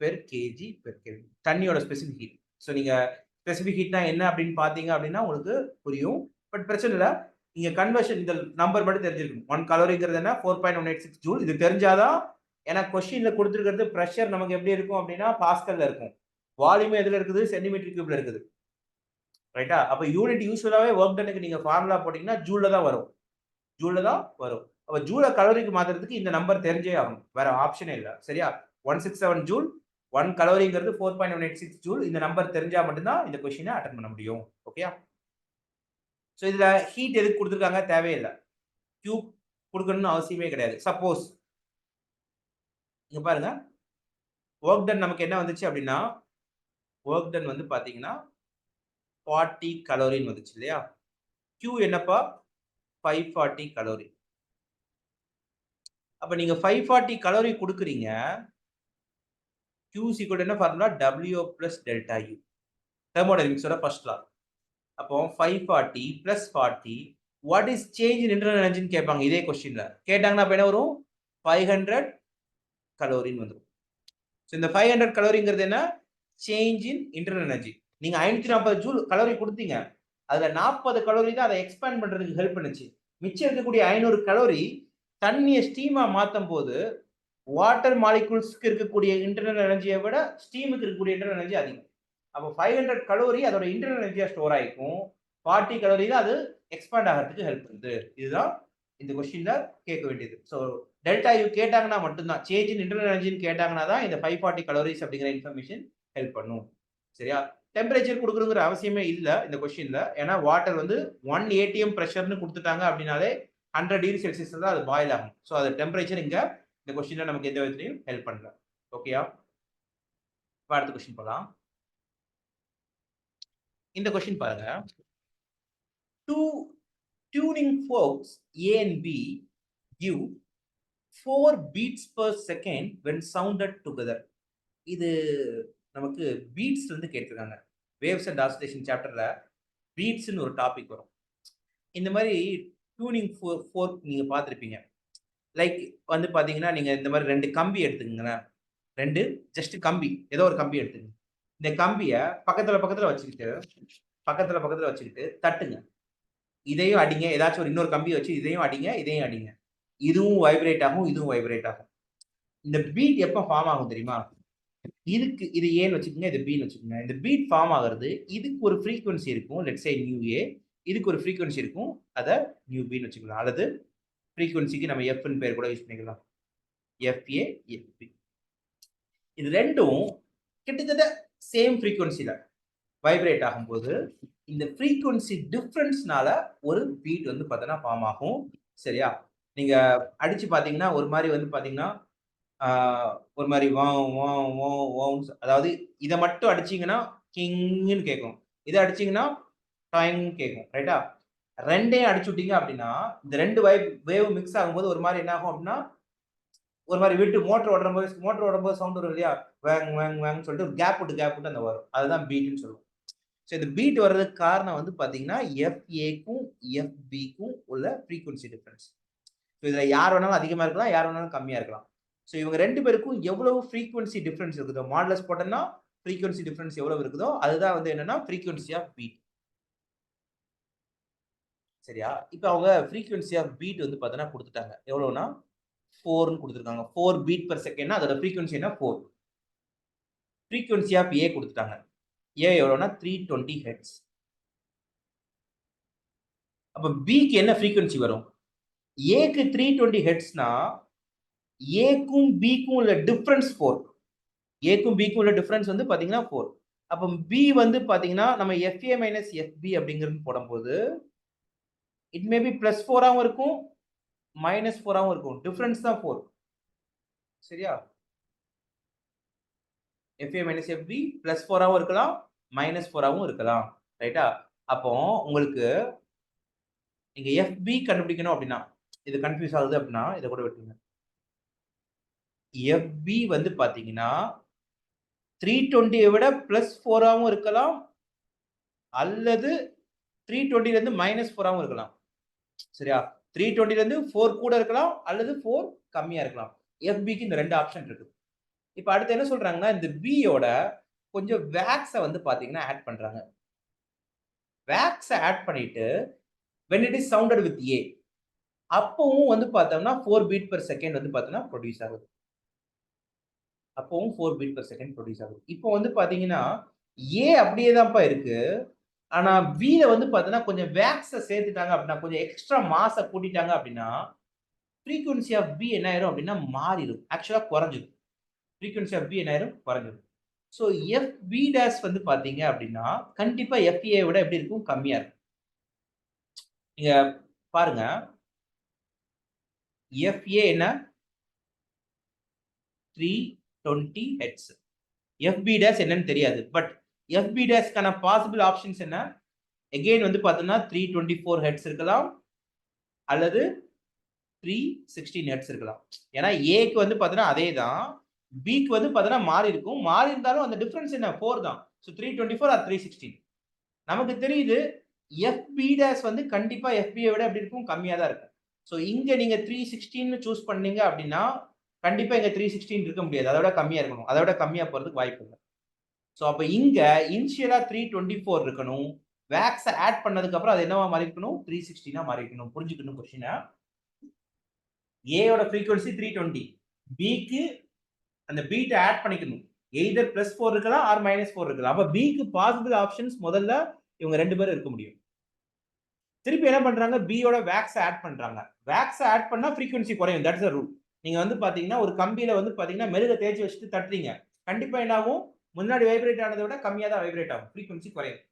per KG per kelvin, தண்ணியோட ஸ்பெசிபிக் ஹீட். ஸோ நீங்க ஸ்பெசிபிக் ஹீட்னா என்ன அப்படின்னு பாத்தீங்க அப்படின்னா உங்களுக்கு புரியும். பட் பிரச்சனை இல்லை, நீங்க கன்வர்ஷன் இந்த நம்பர் மட்டும் தெரிஞ்சிருக்கும். 1 கலோரிங்கிறது என்ன, 4.186 ஜூல். இது தெரிஞ்சாதான், ஏன்னா கொஸ்டின்ல கொடுத்துருக்கிறது ப்ரெஷர் நமக்கு எப்படி இருக்கும் அப்படின்னா பாஸ்கல்ல இருக்கும், வால்யூம் எதுல இருக்குது, சென்டிமீட்டர் கியூப்ல இருக்குது. ரைட்டா, அப்ப யூனிட் யூஸ்வலாவே ஒர்க் டனுக்கு நீங்க ஃபார்முலா போட்டீங்கன்னா ஜூல்ல தான் வரும், ஜூல்ல தான் வரும். அப்ப ஜூல கலோரிக்கு மாத்துறதுக்கு இந்த நம்பர் தெரிஞ்சே ஆகும், வேற ஆப்ஷனே இல்ல. சரியா, 167 ஜூல், 1 கலோரிங்கிறது 4.186 ஜூல். இந்த நம்பர் தெரிஞ்சா மட்டும்தான் இந்த கொஸ்டினை அட்டெண்ட் பண்ண முடியும். ஓகேயா, ஸோ இதுல ஹீட் எதுக்கு கொடுத்துருக்காங்க, தேவையில்லை, கியூப் கொடுக்கணும்னு அவசியமே கிடையாது. சப்போஸ் இங்க பாருங்க, ஒர்க் டன் நமக்கு என்ன வந்துச்சு அப்படின்னா, ஒர்க் டன் வந்து பாத்தீங்கன்னா 40 கலோரின்னு வந்துச்சு இல்லையா. Q என்னப்பா, 540 கலோரி. அப்ப நீங்க 540 கலோரி கொடுக்குறீங்க, Q = என்ன formula, W plus delta U, தெர்மோடைனமிக்ஸோட ஃபர்ஸ்ட் லா. அப்போ 540 plus 40 what is change in internal energy கேட்பாங்க இதே கொஸ்டின்ல. கேட்டாங்கன்னா அப்ப என்ன வரும், 500 கலோரின்னு வந்துடும். ஸோ இந்த 500 கலோரிங்கிறது என்ன? Change in internal energy. நீங்க 540 ஜூல் கலோரி கொடுத்தீங்க, அதுல 40 கலோரி தான் அதை எக்ஸ்பேண்ட் பண்றதுக்கு ஹெல்ப் பண்ணுச்சு. மிச்சம் இருக்கக்கூடிய 500 கலோரி தண்ணியை ஸ்டீமா மாத்தும் போது வாட்டர் மாலிகூல்ஸ்க்கு இருக்கக்கூடிய இன்டர்னல் எனர்ஜியை விட ஸ்டீமுக்கு இருக்கக்கூடிய இன்டர்னல் எனர்ஜி அதிகம். அப்போ 500 கலோரி அதோட இன்டர்னல் எனர்ஜியா ஸ்டோர் ஆகிக்கும். 40 கலோரி தான் அது எக்ஸ்பேண்ட் ஆகிறதுக்கு ஹெல்ப் பண்ணுது. இதுதான் இந்த கொஸ்டின்ல கேட்க வேண்டியது. ஸோ டெல்டா யூ கேட்டாங்கன்னா மட்டும்தான், சேஞ்ச் இன் இன்டர்னல் எனர்ஜின்னு கேட்டாங்கன்னா தான் இந்த 540 கலோரிஸ் அப்படிங்கிற இன்ஃபர்மேஷன் ஹெல்ப் பண்ணும். சரியா? டெம்பரேச்சர் கொடுக்கணுங்கிற அவசியமே இல்லை இந்த கொஸ்டின்ல. ஏன்னா வாட்டர் வந்து 1 ATM ப்ரெஷர்னு கொடுத்துட்டாங்க அப்படின்னாலே 100 டிகிரி செல்சியஸ் தான் அது பாயில் ஆகும். ஸோ அது டெம்பரேச்சர் இங்க இந்த கொஸ்டின்ல நமக்கு எந்த விதத்திலையும் ஹெல்ப் பண்ணல. ஓகேயா? அடுத்த கொஸ்டின் போலாம். இந்த கொஸ்டின் பாருங்க. Two tuning forks A and B give 4 beats per second when sounded together. இது நமக்கு பீட்ஸ்ல இருந்து கேட்டிருக்காங்க. வேவ்ஸ் அண்ட் ஆசிலேஷன் சாப்டர்ல பீட்ஸ்னு ஒரு டாபிக் வரும். இந்த மாதிரி டியூனிங் ஃபோர்க் நீங்க பார்த்துருப்பீங்க. லைக் வந்து பாத்தீங்கன்னா நீங்க இந்த மாதிரி 2 கம்பி எடுத்துக்கங்களேன். 2 ஜஸ்ட் கம்பி, ஏதோ ஒரு கம்பி எடுத்துங்க. இந்த கம்பியை பக்கத்துல வச்சுக்கிட்டு தட்டுங்க. இதையும் அடிங்க. ஏதாச்சும் ஒரு இன்னொரு கம்பி வச்சு இதையும் அடிங்க. இதுவும் வைப்ரேட் ஆகும், இதுவும் வைப்ரேட் ஆகும். இந்த பீட் எப்ப ஃபார்ம் ஆகும் தெரியுமா? இது ஏன்னு வச்சுக்கோங்க, இது பின்னு வச்சுக்கோங்க. இந்த பீட் ஃபார்ம் ஆகிறது இதுக்கு ஒரு ஃப்ரீக்வன்சி இருக்கும். லெட்ஸ் சே நியூ ஏ. இதுக்கு ஒரு ஃப்ரீக்வன்சி இருக்கும். அதை நியூ பின்னு வச்சுக்கலாம். அல்லது ஃப்ரீக்வன்சிக்கு நம்ம எஃப்னு பேர் கூட யூஸ் பண்ணிக்கலாம். FA, FP. இது ரெண்டும் கிட்டத்தட்ட சேம் ஃப்ரீக்வன்சில வைப்ரேட் ஆகும்போது இந்த ஃப்ரீக்வன்சி டிஃபரன்ஸ்னால ஒரு பீட் வந்து பார்த்தீங்கன்னா ஃபார்ம் ஆகும். சரியா? நீங்க அடிச்சு பார்த்தீங்கன்னா ஒரு மாதிரி வந்து பார்த்தீங்கன்னா ஒரு மாதிரி அதாவது இதை மட்டும் அடிச்சீங்கன்னா கிங்னு கேட்கும். இதை அடிச்சீங்கன்னா டாயிங் கேட்கும். ரைட்டா? ரெண்டையும் அடிச்சு விட்டீங்க அப்படின்னா இந்த 2 வேவ் மிக்ஸ் ஆகும்போது ஒரு மாதிரி என்ன ஆகும் அப்படின்னா ஒரு மாதிரி விட்டு மோட்டர் ஓடும்போது சவுண்ட் வரும் இல்லையா? வேங் வேங் வேங் சொல்லிட்டு கேப் விட்டு அந்த வரும். அதுதான் பீட்னு சொல்லுவோம். ஸோ இந்த பீட் வர்றதுக்கு காரணம் வந்து பார்த்தீங்கன்னா எஃப்ஏக்கும் எஃப்பிக்கும் உள்ள ஃப்ரீக்வன்சி டிஃபரன்ஸ். ஸோ இதில் யார் வேணாலும் அதிகமாக இருக்கலாம், யார் வேணாலும் கம்மியாக இருக்கலாம். ஸோ இவங்க 2 பேருக்கும் எவ்வளவு ஃப்ரீக்வன்சி டிஃபரன்ஸ் இருக்குதோ, மாடுலஸ் போட்டோம்னா ஃப்ரீக்வன்சி டிஃபரன்ஸ் எவ்வளவு இருக்குதோ அதுதான் வந்து என்னன்னா ஃப்ரீக்வன்சி ஆஃப் பீட். சரியா? இப்போ அவங்க ஃப்ரீக்வன்சி ஆஃப் பீட் வந்து பார்த்தீங்கன்னா கொடுத்துட்டாங்க. எவ்வளோனா 4ன்னு கொடுத்துருக்காங்க. 4 பீட் பர் செகண்ட்னா அதோட ஃப்ரீக்வன்சி என்ன? 4. ஃப்ரீக்வன்சி ஆஃப் ஏ கொடுத்துட்டாங்க. ஏ எவ்வளோனா 320 ஹெர்ட்ஸ். அப்ப பிக்கு என்ன ஃப்ரீக்வன்சி வரும்? ஏக்கு 320 ஹெர்ட்ஸ்னா ஏக்கும் பிக்கும் உள்ள டிஃபரன்ஸ் 4. ஏக்கும் பிக்கும் உள்ள டிஃபரன்ஸ் வந்து பாத்தீங்கன்னா 4. அப்ப பி வந்து பாத்தீங்கன்னா நம்ம எஃப்ஏ மைனஸ் எஃப்பி அப்படிங்கிறது போடும்போது இட் மே பி +4ஆவும் இருக்கும், -4ஆவும் இருக்கும். டிஃபரன்ஸ் தான் 4. சரியா? எஃப்ஏ மைனஸ் எஃப்பி +4ஆவும் இருக்கலாம், -4ஆவும் இருக்கலாம். ரைட்டா? அப்போ உங்களுக்கு நீங்க எஃப்பி கண்டுபிடிக்கணும் அப்படின்னா இது கன்ஃபியூஸ் ஆகுது அப்படின்னா இதை கூட விட்டுருங்க. எஃப்பி வந்து பாத்தீங்கன்னா 320 விட +4ஆவும் இருக்கலாம், அல்லது 320 இருந்து -4ஆவும் இருக்கலாம். சரியா? 320 இருந்து 4 கூட இருக்கலாம், அல்லது 4 கம்மியா இருக்கலாம். எஃப்பிக்கு இந்த 2 ஆப்ஷன் இருக்கு. இப்போ அடுத்து என்ன சொல்றாங்கன்னா இந்த பியோட கொஞ்சம் வேக்ஸை வந்து பாத்தீங்கன்னா ஆட் பண்றாங்க. வேக்ஸை ஆட் பண்ணிட்டு when it is sounded with A அப்பவும் வந்து பார்த்தோம்னா 4 பீட் per செகண்ட் வந்து பார்த்தீங்கன்னா ப்ரொடியூஸ் ஆகுது. அப்பவும் 4 பீட் per செகண்ட் ப்ரொடியூஸ் ஆகுது. இப்போ வந்து பார்த்தீங்கன்னா ஏ அப்படியே தான்ப்பா இருக்கு. ஆனா பில வந்து பார்த்தீங்கன்னா கொஞ்சம் வேக்ஸை சேர்த்துட்டாங்க அப்படின்னா, கொஞ்சம் எக்ஸ்ட்ரா மாஸை கூட்டிட்டாங்க அப்படின்னா ஃப்ரீக்வன்சி ஆஃப் பி என்ன ஆயிரும் அப்படின்னா மாறிடும். ஆக்சுவலா குறைஞ்சிடும். ஃப்ரீக்வன்சி ஆஃப் பி என்ன ஆயிரும்? குறைஞ்சிடும். ஸோ எஃப் பி டேஷ் வந்து பார்த்தீங்க அப்படின்னா கண்டிப்பா எஃப்ஏ விட எப்படி இருக்கும்? கம்மியா இருக்கும். நீங்க பாருங்க, எஃப்ஏ என்ன? 320 ஹெர்ட்ஸ். எஃப்பி டேஷ் என்னன்னு தெரியாது. பட் எஃப்பி டேஷ்க்கான பாசிபிள் ஆப்ஷன்ஸ் என்ன? அகைன் வந்து பார்த்தோம்னா 324 ஹெர்ட்ஸ் இருக்கலாம், அல்லது 316 ஹெர்ட்ஸ் இருக்கலாம். ஏன்னா ஏக்கு வந்து பார்த்தோம்னா அதே தான், பிக்கு வந்து பார்த்தோம்னா மாறி இருக்கும். மாறி இருந்தாலும் அந்த டிஃபரன்ஸ் என்ன? 4 தான். So 324 or 316. நமக்கு தெரியுது எஃப்பி டேஷ் வந்து கண்டிப்பா எஃப்பியை விட எப்படி இருக்கும்? கம்மியா தான் இருக்கும். ஸோ இங்க நீங்க 316 சூஸ் பண்ணீங்க அப்படின்னா கண்டிப்பா இங்க 316 இருக்க முடியாது. அதோட கம்மியா இருக்கணும். அதோட கம்மியா போறதுக்கு வாய்ப்பு இல்லை. ஸோ அப்ப இங்க இனிஷியலா 324 இருக்கணும். வேக்ஸை ஆட் பண்ணதுக்கு அப்புறம் அது என்னவா மாறி இருக்கணும்? 316 மாறி இருக்கணும். புரிஞ்சுக்கணும் கொஸ்டினை. ஏயோட ஃப்ரீக்வன்சி 320, பிக்கு அந்த பீட்டை ஆட் பண்ணிக்கணும். எய்தர் +4 இருக்கலாம் ஆர் -4 இருக்கலாம். அப்ப பிக்கு பாசிபிள் ஆப்ஷன்ஸ் முதல்ல இவங்க 2 பேரும் இருக்க முடியும். திருப்பி என்ன பண்றாங்க? பியோட வேக்ஸ் ஆட் பண்றாங்க. வேக்ஸ் ஆட் பண்ணா ஃப்ரீக்வன்சி குறையும். That's a rule. நீங்க வந்து பாத்தீங்கன்னா ஒரு கம்பியில வந்து பாத்தீங்கன்னா மெழுக தேய்ச்சி வச்சுட்டு தட்டுறீங்க. கண்டிப்பா என்ன ஆகும்? முன்னாடி வைப்ரேட் ஆனதை விட கம்மியா தான் வைப்ரேட் ஆகும். ஃப்ரீக்வன்சி குறையும்.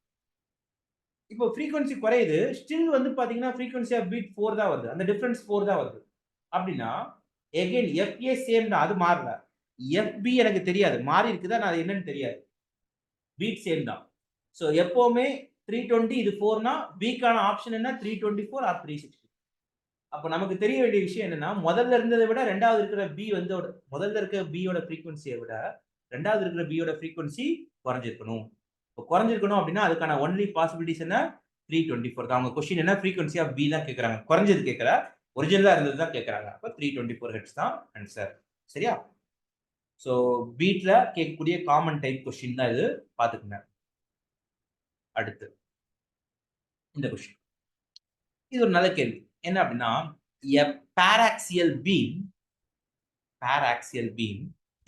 இப்போ ஃப்ரீக்வன்சி குறையுது. ஸ்டில் வந்து பாத்தீங்கன்னா ஃப்ரீக்வன்சி ஆஃப் பீட் 4 தான் வருது. அந்த டிஃபரன்ஸ் 4 தான் வருது. அப்படின்னா எகைன் FA சேம் தான். அது மாறல. FB எனக்கு தெரியாது. மாறி இருக்குதா நான் என்னன்னு தெரியாது. பீட் சேம் தான். ஸோ எப்பவுமே 320 இது 4னா பிக்கான ஆப்ஷன் என்ன? 324 ஆர் 360. அப்ப நமக்கு தெரிய வேண்டிய விஷயம் என்னன்னா முதல்ல இருந்ததை விட ரெண்டாவது இருக்கிற பி வந்து முதல்ல இருக்கிற பியோட ஃப்ரீக்வன்சியை விட ரெண்டாவது இருக்கிற பியோட ஃப்ரீக்வன்சி குறைஞ்சிருக்கணும். இப்போ குறைஞ்சிருக்கணும் அப்படின்னா அதுக்கான ஒன்லி பாசிபிலிட்டிஸ் என்ன? 324 தான். அவங்க கொஸ்டின் என்ன? ஃப்ரீக்வன்சி ஆஃப் பி தான் கேட்கறாங்க. குறைஞ்சது கேட்கல, ஒரிஜினலா இருந்தது தான் கேட்கறாங்க. அப்ப 324 ஹெர்ட்ஸ் தான் ஆன்சர். சரியா? ஸோ பீட்ல கேட்கக்கூடிய காமன் டைப் கொஸ்டின் தான் இது. பாத்துக்கங்க. அடுத்து இந்த கொஸ்டின், இது ஒரு நல்ல கேள்வி. என்ன அப்படின்னா a paraxial beam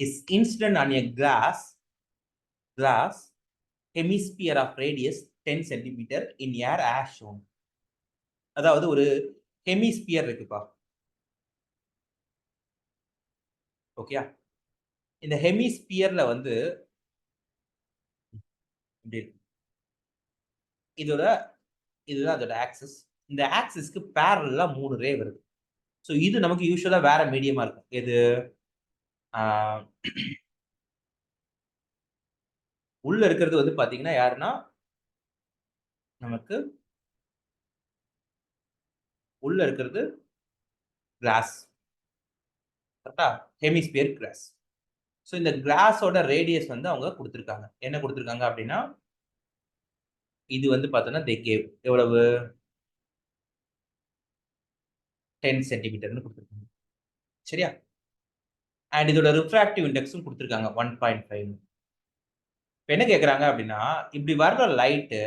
is incident on a glass hemisphere of radius 10 cm in air as shown. அதாவது ஒரு ஹெமிஸ்பியர் இருக்குப்பா. ஓகே, இந்த ஹெமிஸ்பியர்ல வந்து இதுதான் அதோட ஆக்சிஸ். இந்த ஆக்சிஸ்க்கு பேரலா 3 ரே வருது. ஸோ இது நமக்கு யூஸ்வலா வேற மீடியமா இருக்கும். எது? உள்ள இருக்கிறது வந்து பாத்தீங்கன்னா யாருன்னா நமக்கு உள்ள இருக்கிறது கிளாஸ். கரெக்டா? Hemisphere class. ஸோ இந்த கிளாஸோட ரேடியஸ் வந்து அவங்க கொடுத்துருக்காங்க. என்ன கொடுத்துருக்காங்க அப்படின்னா இது வந்து பார்த்தோன்னா தே கேவ் எவ்வளவு? 10 சென்டிமீட்டர்னு கொடுத்துருக்காங்க. சரியா? அண்ட் இதோட ரிஃப்ராக்டிவ் இண்டெக்ஸும் கொடுத்துருக்காங்க 1.5. இப்போ என்ன கேட்குறாங்க அப்படின்னா இப்படி வர்ற லைட்டு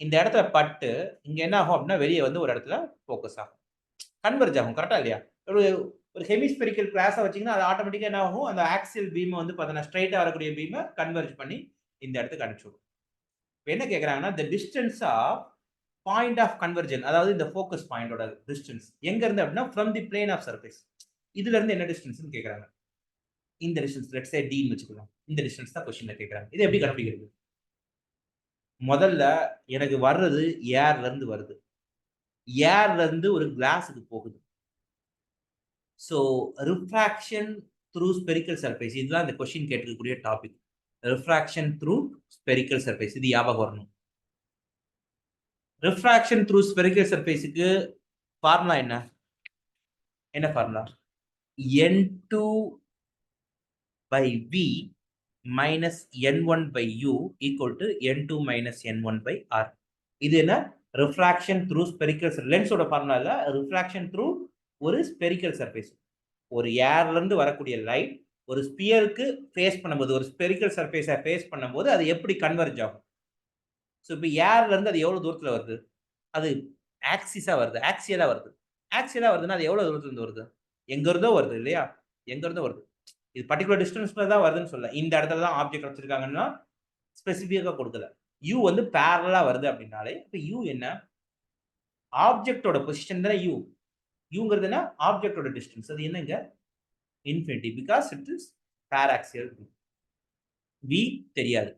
இந்த இடத்துல பட்டு இங்க என்ன ஆகும் அப்படின்னா வெளியே வந்து ஒரு இடத்துல ஃபோக்கஸ் ஆகும், கன்வெர்ஜ் ஆகும். கரெக்டா இல்லையா? ஒரு ஹெமிஸ்பெரிக்கல் கிளாஸை வச்சிங்கன்னா அது ஆட்டோமேட்டிக்காக என்ன ஆகும்? அந்த ஆக்சியல் பீமை வந்து பார்த்தீங்கன்னா ஸ்ட்ரைட்டாக வரக்கூடிய பீமை கன்வெர்ஜ் பண்ணி இந்த இடத்துக்கு அனுப்பிச்சுடும். இப்போ என்ன கேட்குறாங்கன்னா the distance of point of convergence, அதாவது இந்த ஃபோக்கஸ் பாயிண்டோட டிஸ்டன்ஸ் எங்க இருந்து அப்படின்னா from the plane of surface. இதுல இருந்து என்ன டிஸ்டன்ஸ்னு கேட்குறாங்க. இந்த டிஸ்டன்ஸ் லெட்ஸ் சே d ன்னு வச்சுக்கலாம். இந்த டிஸ்டன்ஸ் தான் क्वेश्चनல கேட்குறாங்க. இது எப்படி கண்டுபிடிக்கிறது? முதல்ல எனக்கு வர்றது ஏர்ல இருந்து வருது. ஏர்ல இருந்து ஒரு கிளாஸுக்கு போகுது. So refraction through spherical surface, இதுதான் இந்த கொஸ்டின் கேட்டிருக்கக்கூடிய topic. Refraction through spherical surface, இது ஞாபகம் வரணும். ரிஃப்ராக்ஷன் த்ரூ ஸ்பெரிக்கல் சர்ஃபேஸுக்கு ஃபார்முலா என்ன? என்ன formula? n2 by v minus n1 by u equal to n2 minus n1 by r. இது என்ன? ரிஃப்ராக்ஷன் த்ரூ ஸ்பெரிக்கல் லென்ஸோட ஃபார்முலா இல்ல, ரிஃப்ராக்ஷன் த்ரூ ஒரு ஸ்பெரிக்கல் சர்ஃபேஸ். ஒரு ஏர்ல இருந்து வரக்கூடிய லைட் ஒரு ஸ்பியருக்கு ஃபேஸ் பண்ணும்போது, ஒரு ஸ்பெரிக்கல் சர்ஃபேஸை ஃபேஸ் பண்ணும்போது அது எப்படி கன்வெர்ஜ் ஆகும்? ஸோ இப்போ ஏர்ல இருந்து அது எவ்வளவு தூரத்துல வருது? அது ஆக்சிஸா வருது, ஆக்சியலா வருது. ஆக்சியலா வருதுன்னா அது எவ்வளவு தூரத்துல இருந்து வருது? எங்க இருந்தோ வருது இல்லையா? எங்க இருந்தோ வருது. இது பர்டிகுலர் டிஸ்டன்ஸ்ல தான் வருதுன்னு சொல்ல. இந்த இடத்துல தான் ஆப்ஜெக்ட் வச்சிருக்காங்கன்னா ஸ்பெசிஃபிக்கா கொடுக்கல. யூ வந்து பேரலா வருது அப்படின்னாலே இப்போ யூ என்ன? ஆப்ஜெக்டோட பொசிஷன் தானே யூ. யூங்கிறது என்ன? ஆப்ஜெக்டோட டிஸ்டன்ஸ். அது என்னங்க? Infinity, because it is paraxial. V தெரியாது.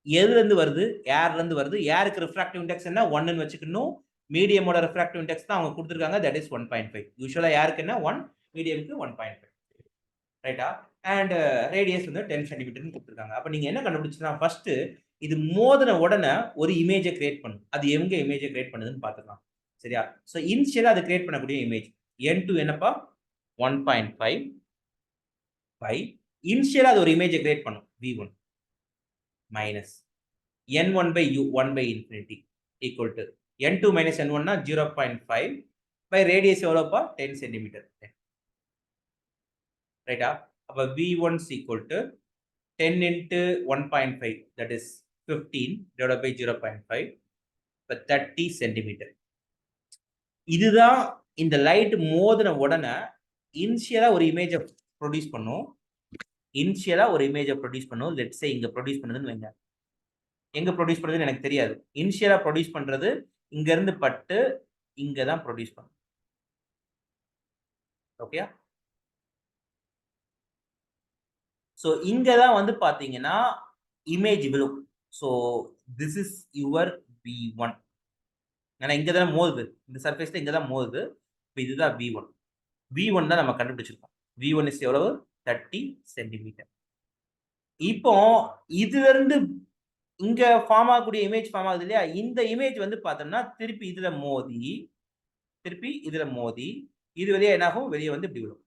எதுல இருந்து வருது? ஏர்ல இருந்து வருது. ஏருக்கு ரிஃப்ராக்டிவ் இண்டெக்ஸ் என்ன? 1 ன்னு வச்சுக்கணும். மீடியமோட ரிஃப்ராக்டிவ் இண்டெக்ஸ் தான் அவங்க கொடுத்திருக்காங்க, தட் இஸ் 1.5. யூசுவலா ஏருக்கு என்ன? 1, மீடியமுக்கு 1.5. ரைட்டா? அண்ட் ரேடியஸ் வந்து 10 சென்டிமீட்டர்னு கொடுத்திருக்காங்க. அப்ப நீங்க என்ன கண்டுபிடிச்சா ஃபர்ஸ்ட் இது மோதின உடனே ஒரு இமேஜை கிரியேட் பண்ணும். அது எங்க இமேஜை கிரியேட் பண்ணுதுன்னு பார்த்துக்கலாம். சரியா? ஸோ இனிஷியலா அது கிரியேட் பண்ணக்கூடிய இமேஜ் n2 என்னப்பா? 1.5 பை இனிஷியலா அது ஒரு இமேஜை கிரியேட் பண்ணும் v1 minus n1 by u 1 by infinity equal to n2 minus n1 னா 0.5 பை ரேடியஸ் எவ்வளோப்பா 10 சென்டிமீட்டர். ரைட்டா? அப்போ V1 is equal to 10 into 1.5 that is 15 divided by 0.5 இப்போ 30 சென்டிமீட்டர். இதுதான் இந்த லைட் மோதின உடனே இனிஷியலா ஒரு இமேஜை ப்ரொடியூஸ் பண்ணும். லெட்ஸ் சே இங்க ப்ரொடியூஸ் பண்ணுதுன்னு வைங்க. எங்க ப்ரொடியூஸ் பண்ணுதுன்னு எனக்கு தெரியாது. இனிஷியலா ப்ரொடியூஸ் பண்றது இங்க இருந்து பட்டு இங்க தான் ப்ரொடியூஸ் பண்ணும். ஓகே? ஸோ இங்க தான் வந்து பாத்தீங்கன்னா இமேஜ் விழும். So this is your V1. ஏன்னா இங்க தான் மோதுது, இந்த சர்ஃபேஸ்ல இங்க தான் மோதுது. இப்போ இதுதான் V1. V1 தான் நம்ம கண்டுபிடிச்சிருக்கோம். V1 இஸ் எவ்வளவு? 30 சென்டிமீட்டர். இப்போ இதுல இருந்து இங்க ஃபார்ம் ஆகக்கூடிய இமேஜ் ஃபார்ம் ஆகுது இல்லையா? இந்த இமேஜ் வந்து பார்த்தோம்னா திருப்பி இதுல மோதி இது வெளியே என்னாகும்? வெளியே வந்து இப்படி விடும்.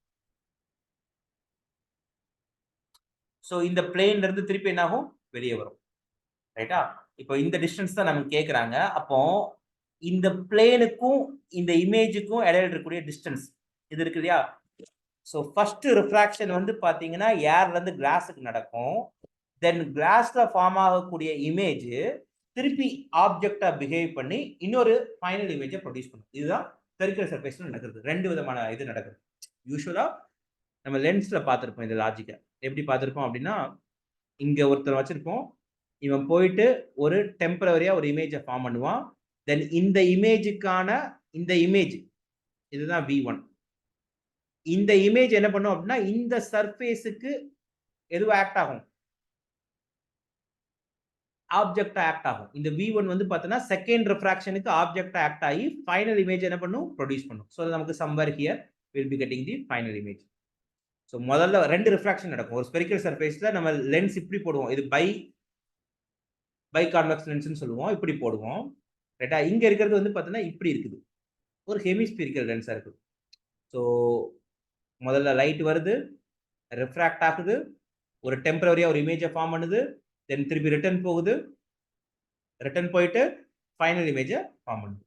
ஸோ இந்த பிளேன்ல இருந்து திருப்பி என்னாகும்? வெளியே வரும். ரைட்டா? இப்போ இந்த டிஸ்டன்ஸ் தான் நமக்கு கேட்குறாங்க. அப்போ இந்த பிளேனுக்கும் இந்த இமேஜுக்கும் இடையில இருக்கக்கூடிய டிஸ்டன்ஸ் இது இருக்கு இல்லையா? ஸோ ஃபர்ஸ்ட் ரிஃப்ராக்ஷன் வந்து பார்த்தீங்கன்னா ஏர்ல இருந்து கிளாஸுக்கு நடக்கும். தென் கிளாஸ்ல ஃபார்ம் ஆகக்கூடிய இமேஜ் திருப்பி ஆப்ஜெக்டா பிஹேவ் பண்ணி இன்னொரு ஃபைனல் இமேஜை ப்ரொடியூஸ் பண்ணும். இதுதான் ஸ்பெரிக்கல் சர்ஃபேஸ்ல நடக்குது. ரெண்டு விதமான இது நடக்குது. யூஸ்வலா நம்ம லென்ஸ்ல பார்த்துருப்போம் இந்த லாஜிக்கை. எப்படி பார்த்துருப்போம் அப்படின்னா, இங்க ஒருத்தர் வச்சிருப்போம். இவன் போயிட்டு ஒரு டெம்பரவரியா ஒரு இமேஜை ஃபார்ம் பண்ணுவான். தென் இந்த இமேஜுக்கான இந்த இமேஜ் இதுதான் V1. இந்த இமேஜ் என்ன பண்ணும் அப்படின்னா இந்த சர்ஃபேஸுக்கு எதுவும் ஆக்ட் ஆகும்? ஆப்ஜெக்டா ஆக்ட் ஆகும். இந்த V1 வந்து பார்த்தீங்கன்னா செகண்ட் ரிஃப்ராக்ஷனுக்கு ஆப்ஜெக்டா ஆக்ட் ஆகி ஃபைனல் இமேஜ் என்ன பண்ணும்? ப்ரொடியூஸ் பண்ணும். ஸோ நமக்கு somewhere here will be getting the final image. So முதல்ல ரெண்டு ரிஃப்ராக்ஷன் நடக்கும். ஒரு ஸ்பெரிக்கல் சர்ஃபேஸ்ல நம்ம லென்ஸ் இப்படி போடுவோம். இது பை கான்வெக்ஸ் லென்ஸ்னு சொல்லுவோம். இப்படி போடுவோம். ரைட்டா? இங்க இருக்கிறது வந்து பார்த்தீங்கன்னா இப்படி இருக்குது. ஒரு ஹெமிஸ்பிரிக்கல் லென்ஸா இருக்குது. ஸோ முதல்ல லைட் வருது, ரிஃப்ராக்ட் ஆகுது, ஒரு டெம்பரரியா ஒரு இமேஜை ஃபார்ம் பண்ணுது, தென் திருப்பி ரிட்டர்ன் போகுது, ரிட்டர்ன் போயிட்டு ஃபைனல் இமேஜை ஃபார்ம் பண்ணுது.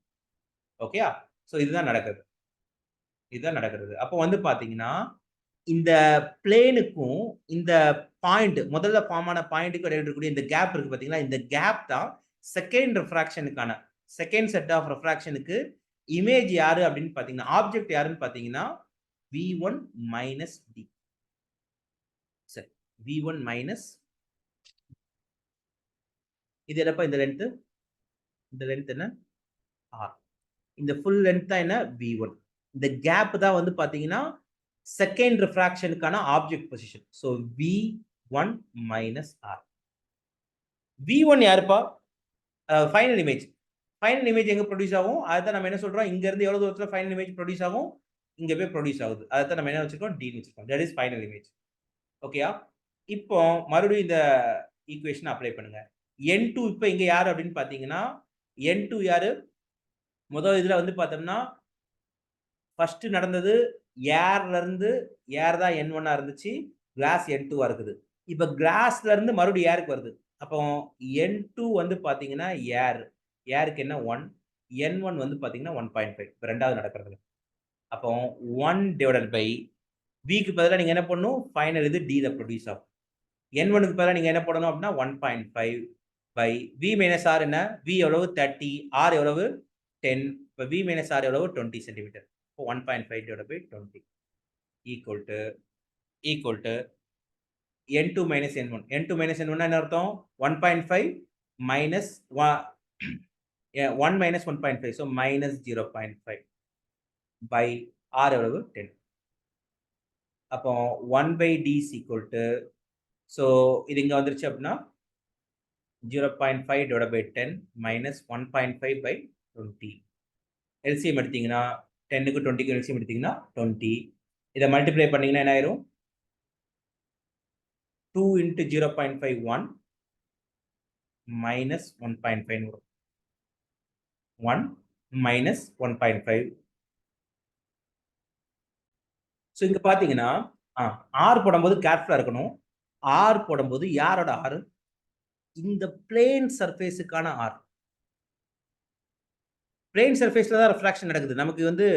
ஓகேயா? ஸோ இதுதான் நடக்கிறது. அப்போ வந்து பாத்தீங்கன்னா இந்த பிளேனுக்கும் இந்த பாயிண்ட் முதல்ல ஃபார்ம் ஆன பாயிண்ட்டுக்கு இடையில இருக்கக்கூடிய இந்த கேப் இருக்கு பாத்தீங்களா? இந்த கேப் தான் செகண்ட் ரிஃப்ராக்ஷனுக்கான செகண்ட் செட் ஆஃப் ரிஃப்ராக்ஷனுக்கு இமேஜ் யாரு அப்படின்னு பாத்தீங்கன்னா, ஆப்ஜெக்ட் யாருன்னு பாத்தீங்கன்னா V1 மைனஸ் D. சரி, V1 மைனஸ் இது என்னப்பா? இந்த லென்த் என்ன? R. இந்த ஃபுல் லென்த் தான் என்ன? V1. இந்த கேப் தான் வந்து பாத்தீங்கன்னா செகண்ட் ரிஃப்ராக்ஷனுக்கான object position. So V1 minus R. V1 யாருப்பா? Final image. ஃபைனல் இமேஜ் எங்க ப்ரொடியூஸ் ஆகும்? அதுதான் நம்ம என்ன சொல்றோம்? இங்க இருந்து எவ்வளவு தூரத்துல ஃபைனல் இமேஜ் ப்ரொடியூஸ் ஆகும்? இங்க போய் ப்ரொடியூஸ் ஆகுது. அதுதான் நம்ம என்ன வச்சிருக்கோம்? D வச்சிருக்கோம். That is final image. ஓகேயா? இப்போ மறுபடியும் இந்த ஈக்குவேஷன் அப்ளை பண்ணுங்க. N2 இப்போ இங்க யாரு அப்படின்னு பாத்தீங்கன்னா N2 யாரு? முதல் இதுல வந்து பார்த்தோம்னா ஃபர்ஸ்ட் நடந்தது ஏர்ல இருந்து ஏர் தான் N1 இருந்துச்சு, கிளாஸ் N2 இருக்குது. இப்ப கிளாஸ்ல இருந்து மறுபடியும் ஏருக்கு வருது. அப்போ N2 வந்து பாத்தீங்கன்னா ஏருக்கு என்ன 1, N1 வந்து பாத்தீங்கன்னா 1.5. இப்போ ரெண்டாவது நடக்கிறது. அப்போ 1 டிவைடட் பை Vக்கு பதிலாக நீங்க என்ன பண்ணணும்? ஃபைனல் இது D ல ப்ரொடியூஸ் ஆகும். N1க்கு பதிலாக நீங்க என்ன பண்ணணும் அப்படின்னா 1.5 பை V மைனஸ் R என்ன? V எவ்வளவு? 30, R எவ்வளவு? 10. இப்போ V மைனஸ் R எவ்வளவு? 20 சென்டிமீட்டர். இப்போ 1.5 divided by 20 equal to N2 minus N1. N2 minus N1 என்ன அர்த்தம்? 1.5 minus 1 minus 1.5. So minus 0.5 by R எவ்வளவு? 10. அப்போ 1 by D is equal to, so இது இங்க வந்துருச்சு அப்படின்னா 0.5 divided by 10 minus 1.5 by 20. LCM எடுத்தீங்கன்னா 10க்கு 20க்கு LCM எடுத்தீங்கன்னா 20. இதை மல்டிப்ளை பண்ணீங்கன்னா என்ன ஆயிரும்? 2 into 0.5 1 minus 1.5 வரும். 1 minus 1.5. ஸோ இங்க பாத்தீங்கன்னா R போடும்போது கேர்ஃபுல்லா இருக்கணும். R போடும்போது யாரோட R? இந்த பிளேன் சர்ஃபேஸுக்கான R. பிளேன் சர்ஃபேஸ்ல தான் ரிஃப்ராக்ஷன் நடக்குது. நமக்கு வந்து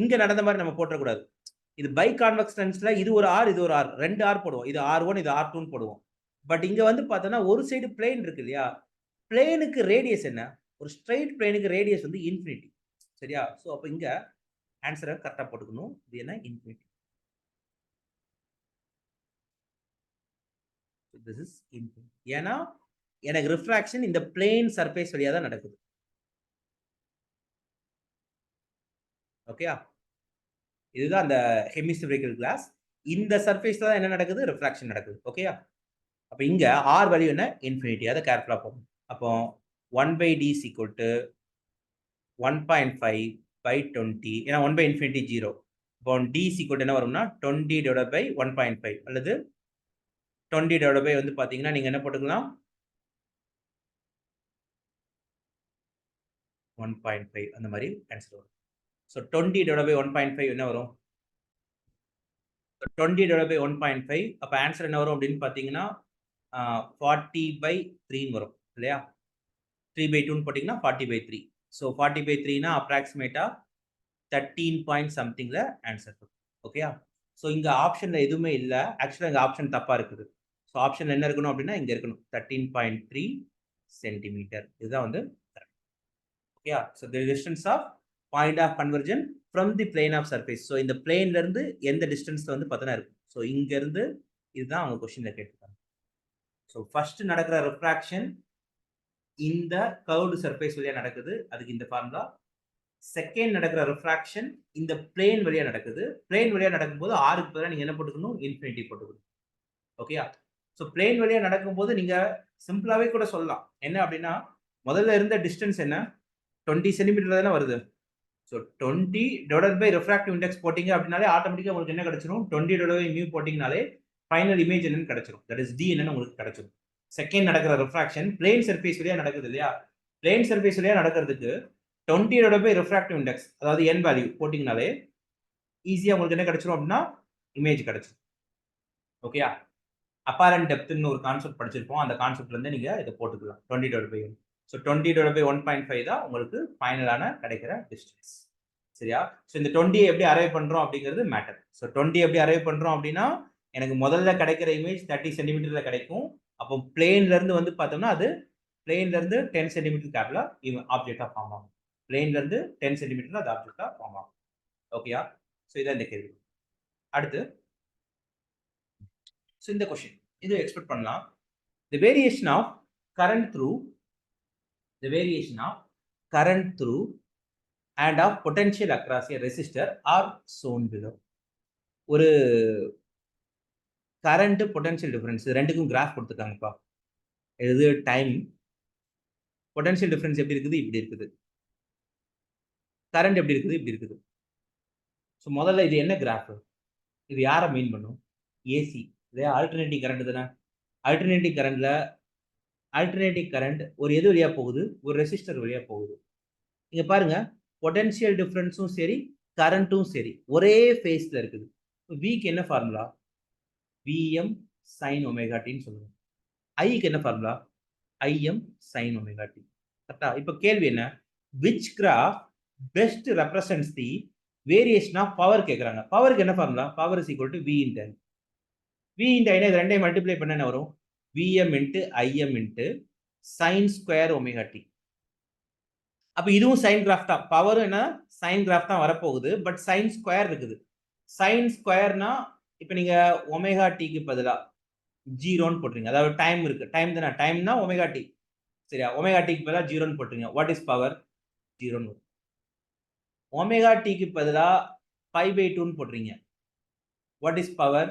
இங்க நடந்த மாதிரி நம்ம போட்டுறக்கூடாது. இது பை கான்வெக்ஸ் லென்ஸ்ல இது ஒரு ஆர், இது ஒரு ஆர். 2 ஆர் போடுவோம். இது R1, இது R2ன்னு போடுவோம். பட் இங்க வந்து பார்த்தோம்னா, ஒரு சைடு பிளேன் இருக்கு இல்லையா? பிளேனுக்கு ரேடியஸ் என்ன? ஒரு ஸ்ட்ரெயிட் பிளேனுக்கு ரேடியஸ் வந்து இன்ஃபினிட்டி. சரியா? சோ அப்ப இங்க ஆன்ஸர கரெக்ட்டா போட்டுக்கணும். இது என்ன? இன்ஃபினிட்டி. This is infinity. ஏன்னா, எனக்கு ரிஃப்ராக்ஷன் இந்த பிளேன் சர்ஃபேஸ் வழியா தான் நடக்குது. ஓகேயா? இதுதான் அந்த ஹெமிஸ்பெரிக்கல் கிளாஸ். இந்த சர்ஃபேஸ்ல தான் என்ன நடக்குது? ரிஃப்ராக்ஷன் நடக்குது. ஓகேயா? அப்ப இங்க R வேல்யூ என்ன? இன்ஃபினிட்டி. அத கேர்ஃபுல்லா போடணும். அப்போ 1/d is equal to 1.5 by 20. ஏன்னா 1 by infinity 0. இப்போ d is equal to என்ன வரும்னா 20 divided by 1.5 அல்லது 20 divided by வந்து பாத்தீங்கன்னா நீங்க என்ன போட்டுக்கலாம்? 1.5 அந்த மாதிரி ஆன்சர் வரும். ஸோ 20 divided by 1.5 என்ன வரும்? 20 divided by 1.5 அப்ப ஆன்சர் என்ன வரும் அப்படின்னு பாத்தீங்கன்னா 40/3 வரும் இல்லையா? 3/2 போட்டீங்கன்னா 40/3. ஸோ 40/3னா அப்ராக்சிமேட்டா 13 பாயிண்ட் சம்திங்ல ஆன்சர் இருக்கும். ஓகேயா? ஸோ இங்க ஆப்ஷன்ல எதுவுமே இல்ல. ஆக்சுவலா இங்க ஆப்ஷன் தப்பா இருக்குது. ஸோ ஆப்ஷன் என்ன இருக்கணும் அப்படின்னா இங்க இருக்கணும் 13.3 சென்டிமீட்டர். இதுதான் வந்து கரெக்ட். ஓகேயா? So the distance of point of convergence from the plane of surface. So இந்த பிளேன்ல இருந்து எந்த டிஸ்டன்ஸ்ல வந்து பார்த்தீங்கன்னா இருக்கும். ஸோ இங்க இருந்து இதுதான் அவங்க கொஸ்டின்ல கேட்டிருக்காங்க. ஸோ ஃபர்ஸ்ட் நடக்கிற ரிஃப்ராக்ஷன் இந்த கர்வ்டு சர்ஃபேஸ் வழியா நடக்குது. அதுக்கு இந்த ஃபார்முலா. செகண்ட் நடக்கிற ரிஃப்ராக்ஷன் இந்த பிளேன் வழியா நடக்குது. பிளேன் வழியா நடக்கும்போது ஆருக்கு பதிலா நீங்க என்ன போட்டுக்கணும்? இன்ஃபினிட்டி போட்டுக்கணும். ஓகேயா? ஸோ பிளேன் வழியா நடக்கும்போது நீங்க சிம்பிளாவே கூட சொல்லலாம். என்ன அப்படின்னா முதல்ல இருந்த டிஸ்டன்ஸ் என்ன? 20 சென்டிமீட்டர் தானே வருது. So 20 divided by refractive index போட்டீங்க அப்படின்னாலே ஆட்டோமேட்டிக்கா உங்களுக்கு என்ன கிடைச்சிரும்? 20 டிவைடட் பை மியூ போட்டீங்கனாலே ஃபைனல் இமேஜ் என்னன்னு கிடைச்சிரும். தட் இஸ் டி என்னன்னு உங்களுக்கு கிடைச்சிரும். செகண்ட் நடக்கிற ரிஃப்ராக்ஷன் பிளேன் சர்ஃபேஸ் வழியா நடக்குது இல்லையா? பிளேன் சர்ஃபேஸ் வழியா நடக்கிறதுக்கு 20 டிவைடட் பை ரிஃப்ராக்டிவ் இண்டெக்ஸ் அதாவது n வேல்யூ போட்டீங்கனாலே ஈஸியா உங்களுக்கு என்ன கிடைச்சிரும் அப்படின்னா இமேஜ் கிடைச்சிரும். ஓகேயா? அப்பேரண்ட் டெப்த்னு ஒரு கான்செப்ட் படிச்சிருப்போம். அந்த கான்செப்ட்ல இருந்து நீங்க இதை போட்டுக்கலாம். 20 divided by 1. So 20 divided by 1.5 தான் உங்களுக்கு ஃபைனலான கிடைக்கிற டிஸ்டன்ஸ். சரியா? ஸோ இந்த 20 எப்படி அரைவ் பண்றோம் அப்படிங்கிறது மேட்டர். ஸோ 20 எப்படி அரைவ் பண்றோம் அப்படின்னா எனக்கு முதல்ல கிடைக்கிற இமேஜ் 30 சென்டிமீட்டர்ல கிடைக்கும். அப்போ பிளேன்ல இருந்து வந்து பார்த்தோம்னா அது பிளேன்ல இருந்து 10 சென்டிமீட்டர் கேப்ல ஆப்ஜெக்டா ஃபார்ம் ஆகும். பிளேன்ல இருந்து 10 சென்டிமீட்டர்ல அது ஆப்ஜெக்டா ஃபார்ம் ஆகும். ஓகேயா? ஸோ இதான் இந்த கேள்வி. அடுத்து ஸோ இந்த கொஸ்டின் இது எக்ஸ்பெக்ட் பண்ணலாம். The variation of current through and of potential across a resistor are shown below. ஒரு கரண்ட் பொட்டன்ஷியல் டிஃபரன்ஸ் ரெண்டுக்கும் கிராஃப் கொடுத்துருக்காங்கப்பா. இது டைம் பொட்டன்ஷியல் டிஃபரன்ஸ் எப்படி இருக்குது? இப்படி இருக்குது. கரண்ட் எப்படி இருக்குது? இப்படி இருக்குது. ஸோ முதல்ல இது என்ன கிராஃப்? இது யாரை மீன் பண்ணும்? ஏசி இல்லையா? ஆல்டர்னேட்டிங் கரண்ட் தானே. ஆல்டர்னேட்டிங் கரண்ட் ஒரு எது வழியா போகுது? ஒரு ரெசிஸ்டர் வழியா போகுது. இங்க பாருங்க பொட்டன்ஷியல் டிஃபரன்ஸும் சரி கரண்ட்டும் சரி ஒரே ஃபேஸ்ல இருக்குது. விக்கு என்ன formula? Vm sin omega t ன்னு சொல்லுவோம். ஐக்கு என்ன formula? Im sin omega t. கரெக்டா? இப்போ கேள்வி என்ன? which graph best represents the variation of power கேக்குறாங்க. பவருக்கு என்ன formula? power is equal to V into I. V into I இது ரெண்டையும் மல்டிப்ளை பண்ண என்ன வரும்? Vm into Im into sin square omega t. அப்ப இதுவும் சைன் கிராஃப் தான். பவர் என்ன? சைன் கிராஃப் தான் வரப்போகுது. பட் சைன் ஸ்கொயர் இருக்குது. சைன் ஸ்கொயர்னா இப்ப நீங்க ஒமேகா டிக்கு பதிலா 0ன்னு போட்டுறீங்க. அதாவது டைம் இருக்கு. டைம் தானே. டைம்னா ஒமேகா டி. சரியா? ஒமேகா டிக்கு பதிலா 0ன்னு போட்டுறீங்க. What is power? 0ன்னு வரும். ஒமேகா டிக்கு பதிலா π/2ன்னு போட்டுறீங்க. What is power?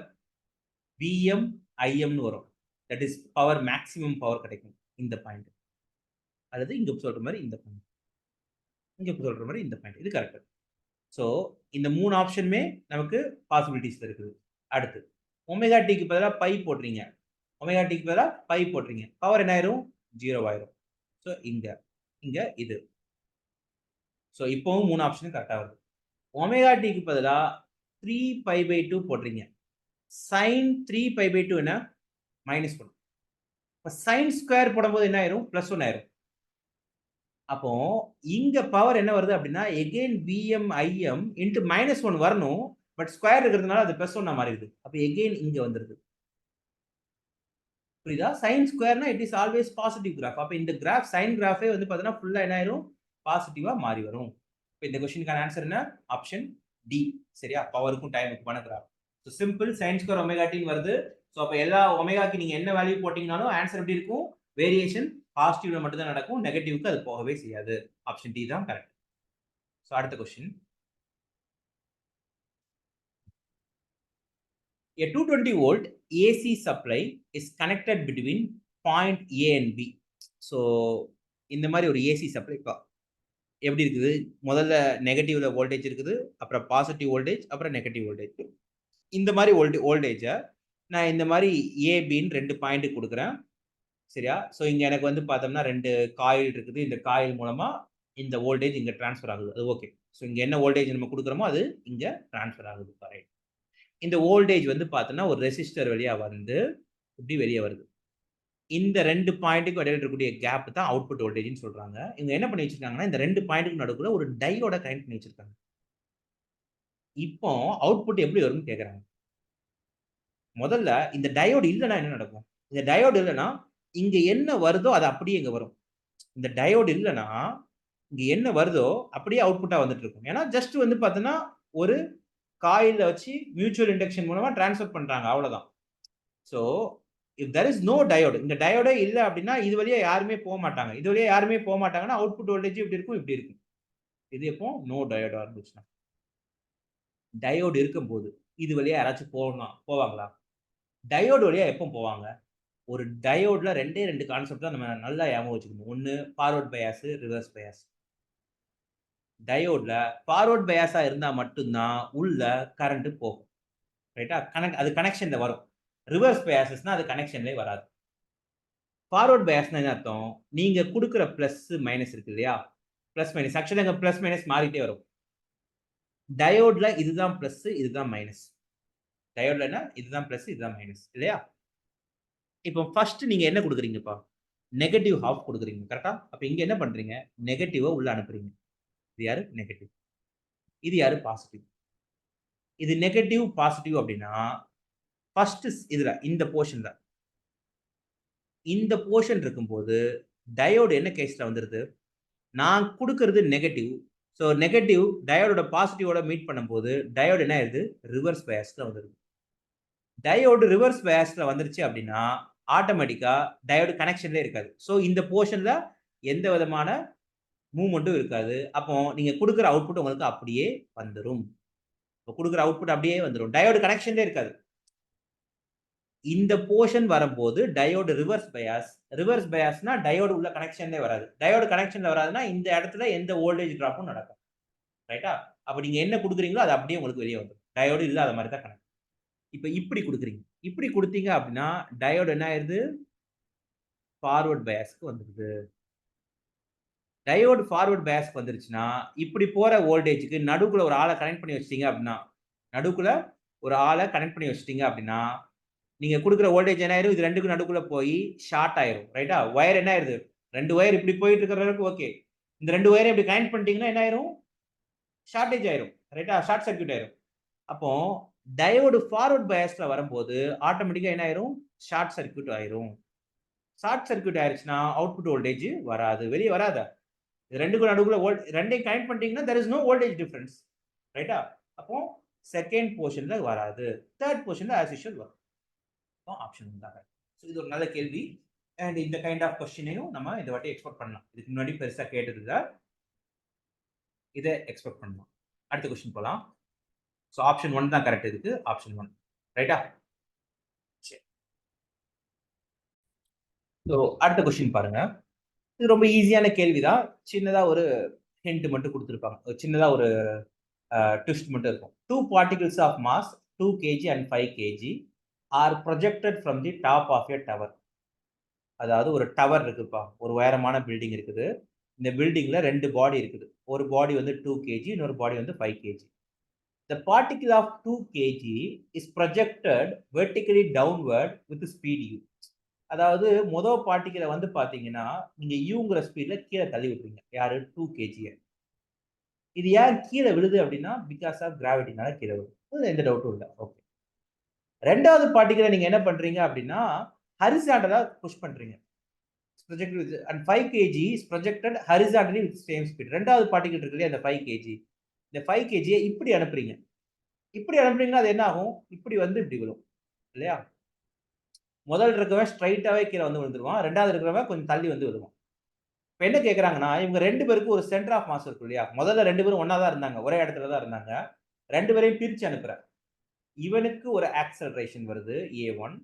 Vm Imன்னு வரும். That is power maximum power கிடைக்கும் இந்த பாயிண்ட். அல்லது இங்க சொல்ற மாதிரி இந்த பாயிண்ட். இங்க சொல்ற மாதிரி இந்த பாயிண்ட். இது கரெக்ட். ஸோ இந்த 3 ஆப்ஷனுமே நமக்கு பாசிபிலிட்டிஸ் இருக்குது. அடுத்து ஒமேகா டிக்கு பதிலாக பை போட்டுறீங்க. ஒமேகா டிக்கு பதிலாக பை போட்டுறீங்க. பவர் என்ன ஆயிரும்? 0 ஆயிரும். ஸோ இங்க இது. ஸோ இப்போவும் 3 ஆப்ஷனும் கரெக்டாக வருது. ஒமேகா டிக்கு பதிலாக 3π/2 போடுறீங்க. சைன் 3π/2 என்ன? மைனஸ் பண்ணும். இப்போ சைன் ஸ்கொயர் போடும்போது என்ன ஆயிரும்? +1 ஆயிரும். அப்போ இங்க பவர் என்ன வருது அப்படின்னா எகெயின் விஎம் ஐஎம் இன்ட்டு -1 வரணும். பட் ஸ்கொயர் இருக்கிறதுனால அது +1 மாறிடுது. அப்ப எகெயின் இங்க வந்துருது. புரியுதா? சைன் ஸ்கொயர்னா it is always positive graph. அப்ப இந்த கிராஃப் சைன் கிராஃபே வந்து பார்த்தீங்கன்னா ஃபுல்லா என்ன ஆயிரும்? பாசிட்டிவா மாறி வரும். இப்ப இந்த கொஸ்டினுக்கான ஆன்சர் என்ன? Option D. சரியா? பவருக்கும் டைமுக்குமான graph. So simple sine square omega டின்னு வருது. ஸோ அப்ப எல்லா ஒமேகாக்கு நீங்க என்ன வேல்யூ போட்டீங்கனாலும் ஆன்சர் எப்படி இருக்கும்? வேரியேஷன் பாசிட்டிவ்ல மட்டும் தான் நடக்கும். நெகட்டிவ்க்கு அது போகவே செய்யாது. ஆப்ஷன் டி தான் கரெக்ட். ஸோ அடுத்த question. A 220 volt AC supply is connected between point A and B. So இந்த மாதிரி ஒரு ஏசி சப்ளை எப்படி இருக்குது? முதல்ல நெகட்டிவ்ல வோல்டேஜ் இருக்குது, அப்புறம் பாசிட்டிவ் வோல்டேஜ், அப்புறம் நெகட்டிவ் வோல்டேஜ். இந்த மாதிரி வோல்டேஜ நான் இந்த மாதிரி ஏபின்னு 2 பாயிண்ட் கொடுக்குறேன். சரியா? ஸோ இங்க எனக்கு வந்து பார்த்தோம்னா 2 காயில் இருக்குது. இந்த காயில் மூலமா இந்த வோல்டேஜ் இங்க டிரான்ஸ்ஃபர் ஆகுது. அது ஓகே. ஸோ இங்க என்ன வோல்டேஜ் நம்ம கொடுக்குறோமோ அது இங்க டிரான்ஸ்ஃபர் ஆகுது. ரைட். இந்த வோல்டேஜ் வந்து பார்த்தோம்னா ஒரு ரெசிஸ்டர் வழியா வந்து இப்படி வெளியே வருது. இந்த 2 பாயிண்ட்டுக்கு இடையில இருக்கக்கூடிய கேப் தான் அவுட்புட் வோல்டேஜ்னு சொல்றாங்க. இவங்க என்ன பண்ணி வச்சிருக்காங்கன்னா, இந்த 2 பாயிண்ட்டுக்கு நடுவுல ஒரு டையோட கனெக்ட் பண்ணி வச்சிருக்காங்க. இப்போ அவுட்புட் எப்படி வரும்னு கேட்கறாங்க. முதல்ல இந்த டயோடு இல்லன்னா என்ன நடக்கும்? இந்த டயோடு இல்லன்னா, இங்க என்ன வருதோ அது அப்படியே இங்க வரும். இந்த டயோடு இல்லன்னா, இங்க என்ன வருதோ அப்படியே அவுட்புட்டா வந்துட்டு இருக்கும். ஏன்னா ஜஸ்ட் வந்து பார்த்தீங்கன்னா, ஒரு காயில்ல வச்சு மியூச்சுவல் இண்டக்ஷன் மூலமா டிரான்ஸ்ஃபர் பண்றாங்க. அவ்வளவுதான். So if there is no diode, இந்த டயோடே இல்ல அப்படின்னா இது வழியா யாருமே போமாட்டாங்க. இது வழியா யாருமே போமாட்டாங்கன்னா அவுட்புட் வோல்டேஜ் எப்படி இருக்கும்? இப்படி இருக்கும். இது எப்போ நோ டயோடா இருந்துச்சுன்னா. டயோடு இருக்கும்போது இது வழியா யாராச்சும் போவாங்களா? டயோடு வழியா எப்போ போவாங்க? ஒரு டயோட்ல 2 கான்செப்ட் தான் நம்ம நல்லா ஞாபகம் வச்சுக்கணும். ஒண்ணு ஃபார்வர்ட் பயாஸ், ரிவர்ஸ் பயாஸ். டயோட்ல ஃபார்வர்ட் பயாஸா இருந்தா மட்டும் தான் உள்ள கரண்ட் போகும். ரைட்டா? அது கனெக்ஷன்ல வரும். ரிவர்ஸ் பயாஸஸ்னா அது கனெக்ஷன்லயே வராது. ஃபார்வர்ட் பயாஸ்னா என்ன அர்த்தம்? நீங்க குடுக்குற பிளஸ், மைனஸ் இருக்கு இல்லையா? Plus, minus. ஆக்சுவலா இங்க பிளஸ், மைனஸ் மாறிட்டே வரும். டயோட்ல இதுதான் பிளஸ், இதுதான் மைனஸ். டயோட்லனா இதுதான் பிளஸ், இதுதான் மைனஸ். இல்லையா? இப்போ ஃபர்ஸ்ட் நீங்க என்ன குடுக்குறீங்கப்பா? நெகட்டிவ் ஹால்ஃப் குடுக்குறீங்க. கரெக்ட்டா? அப்ப இங்க என்ன பண்றீங்க? நெகட்டிவ உள்ள அனுப்புறீங்க. இது யாரு? நெகட்டிவ். இது யாரு? பாசிட்டிவ். இது நெகட்டிவ், பாசிட்டிவ் அப்படின்னா, ஃபர்ஸ்ட் இதுல இந்த போர்ஷன்ல இந்த போர்ஷன் இருக்கும்போது டயோடு என்ன கேஸ்ல வந்துருது? நான் குடுக்குறது நெகட்டிவ். ஸோ நெகட்டிவ் டயோடோட பாசிட்டிவோட மீட் பண்ணும்போது டயோடு என்ன ஆயிருது? ரிவர்ஸ் பயாஸ்ல வந்துருது. டயோடு ரிவர்ஸ் பயாஸ்ல வந்துருச்சு அப்படின்னா, ஆட்டோமேட்டிக்கா டயோடு கனெக்ஷன்லயே இருக்காது. ஸோ இந்த போர்ஷன்ல எந்த விதமான மூவ்மெண்ட்டும் இருக்காது. அப்போ நீங்க குடுக்குற அவுட்புட் உங்களுக்கு அப்படியே வந்துரும். இப்ப குடுக்குற அவுட்புட் அப்படியே வந்துரும். டயோடு கனெக்ஷன்லயே இருக்காது. இந்த போர்ஷன் வரும்போது டயோடு ரிவர்ஸ் பயாஸ்னா டயோடு உள்ள கனெக்ஷன்லயே வராது. டயோடு கனெக்ஷன்ல வராதுன்னா இந்த இடத்துல எந்த வோல்டேஜ் டிராப்பும் நடக்கும். ரைட்டா? அப்ப நீங்க என்ன குடுக்குறீங்களோ அது அப்படியே உங்களுக்கு வெளிய வந்துரும். டயோடு இல்லாத மாரி தான் கனெக்ட். இப்ப இப்படி குடுக்குறீங்க. இப்படி குடுத்தீங்க அப்படின்னா டயோடு என்ன ஆயிருது? ஃபார்வர்ட் பயாஸ்க்கு வந்துருது. டயோடு ஃபார்வர்ட் பயாஸ்க்கு வந்துருச்சுன்னா, இப்படி போற வோல்டேஜ்க்கு நடுவுக்குள்ள ஒரு ஆள கனெக்ட் பண்ணி வச்சுட்டீங்க அப்படின்னா, நடுவுக்குள்ள ஒரு ஆள கனெக்ட் பண்ணி வச்சுட்டீங்க அப்படின்னா, நீங்க குடுக்குற வோல்டேஜ் என்ன ஆயிரும்? இது 2க்கும் நடுவுக்குள்ள போய் ஷார்ட் ஆயிரும். ரைட்டா? வயர் என்ன ஆயிருது? 2 வயர் இப்படி போயிட்டு இருக்கிற வரைக்கும் ஓகே. இந்த 2 வயரையும் இப்படி கனெக்ட் பண்ணிட்டீங்கன்னா என்ன ஆயிரும்? ஷார்ட்டேஜ் ஆயிரும். ரைட்டா? ஷார்ட் சர்க்யூட் ஆயிரும். அப்போ டயோடு ஃபார்வர்ட் பயாஸ்ல வரும்போது ஆட்டோமேட்டிக்கா என்ன ஆயிரும்? ஷார்ட் சர்க்யூட் ஆயிரும். ஷார்ட் சர்க்யூட் ஆயிருச்சுன்னா அவுட்புட் வோல்டேஜ் வராது. வெளிய வராதா? இது 2க்கும் நடுவுல 2யும் கனெக்ட் பண்ணிட்டீங்கன்னா there is no voltage difference. ரைட்டா? அப்போ செகண்ட் போர்ஷன்ல வராது. தேர்ட் போர்ஷன்ல ஆஸ் யூசுவல் வரும். ஆப்ஷன் தான். ஸோ இது ஒரு நல்ல கேள்வி. அண்ட் இந்த கைண்ட் ஆஃப் கொஸ்டினையும் நம்ம இந்த வாட்டி எக்ஸ்பெக்ட் பண்ணலாம். இதுக்கு முன்னாடி பெருசா கேட்டது இல்ல. இதை எக்ஸ்பெக்ட் பண்ணலாம். அடுத்த கொஸ்டின் போலாம். ஸோ ஆப்ஷன் 1 தான் கரெக்ட் இதுக்கு. ஆப்ஷன் 1. ரைட்டா? சரி. ஸோ அடுத்த கொஸ்டின் பாருங்க. இது ரொம்ப ஈஸியான கேள்வி தான். சின்னதா ஒரு ஹிண்ட் மட்டும் குடுத்திருப்பாங்க. சின்னதா ஒரு ட்விஸ்ட் மட்டும் இருக்கும். 2 particles of mass 2 kg and 5 kg are projected from the top of a tower. அதாவது ஒரு டவர் இருக்குப்பா. ஒரு உயரமான பில்டிங் இருக்குது. இந்த பில்டிங்ல 2 பாடி இருக்குது. ஒரு பாடி வந்து 2 kg, இன்னொரு பாடி வந்து 5 kg. The particle of 2 kg is projected vertically downward with speed u. அதாவது முதல் பார்ட்டிகிள வந்து பாத்தீங்கன்னா, நீங்க யூங்கிற ஸ்பீட்ல கீழ தள்ளி விட்டுறீங்க. யாரு? 2 கேஜிய. இது ஏன் கீழ விழுது அப்படின்னா, பிகாஸ் ஆஃப் கிராவிட்டினால கீழ விழுது. அதுல எந்த டவுட்டும் இல்ல. ஓகே. 2வது பார்ட்டிகிள நீங்க என்ன பண்றீங்க அப்படின்னா, ஹாரிசான்டலா புஷ் பண்றீங்க. Projected with and 5 KG is projected horizontally with same speed. 2வது பார்ட்டிகிள் இருக்கு இல்லையா, அந்த 5 கேஜி. இந்த 5 கேஜிய இப்படி அனுப்புறீங்க. இப்படி அனுப்புனீங்கன்னா அது என்ன ஆகும்? இப்படி வந்து இப்படி விழும். இல்லையா? முதல் இருக்கவன் ஸ்ட்ரைட்டாவே கீழ வந்து விழுந்துருவான். 2வது இருக்கிறவன் கொஞ்சம் தள்ளி வந்து விழுவான். இப்ப என்ன கேட்கறாங்கன்னா, இவங்க 2 பேருக்கும் ஒரு சென்டர் ஆஃப் மாஸ் இருக்கும் இல்லையா? முதல்ல 2 பேரும் ஒண்ணா தான் இருந்தாங்க. ஒரே இடத்துல தான் இருந்தாங்க. 2 பேரையும் பிரிச்சு அனுப்புறேன். இவனுக்கு ஒரு ஆக்ஸலரேஷன் வருது A1.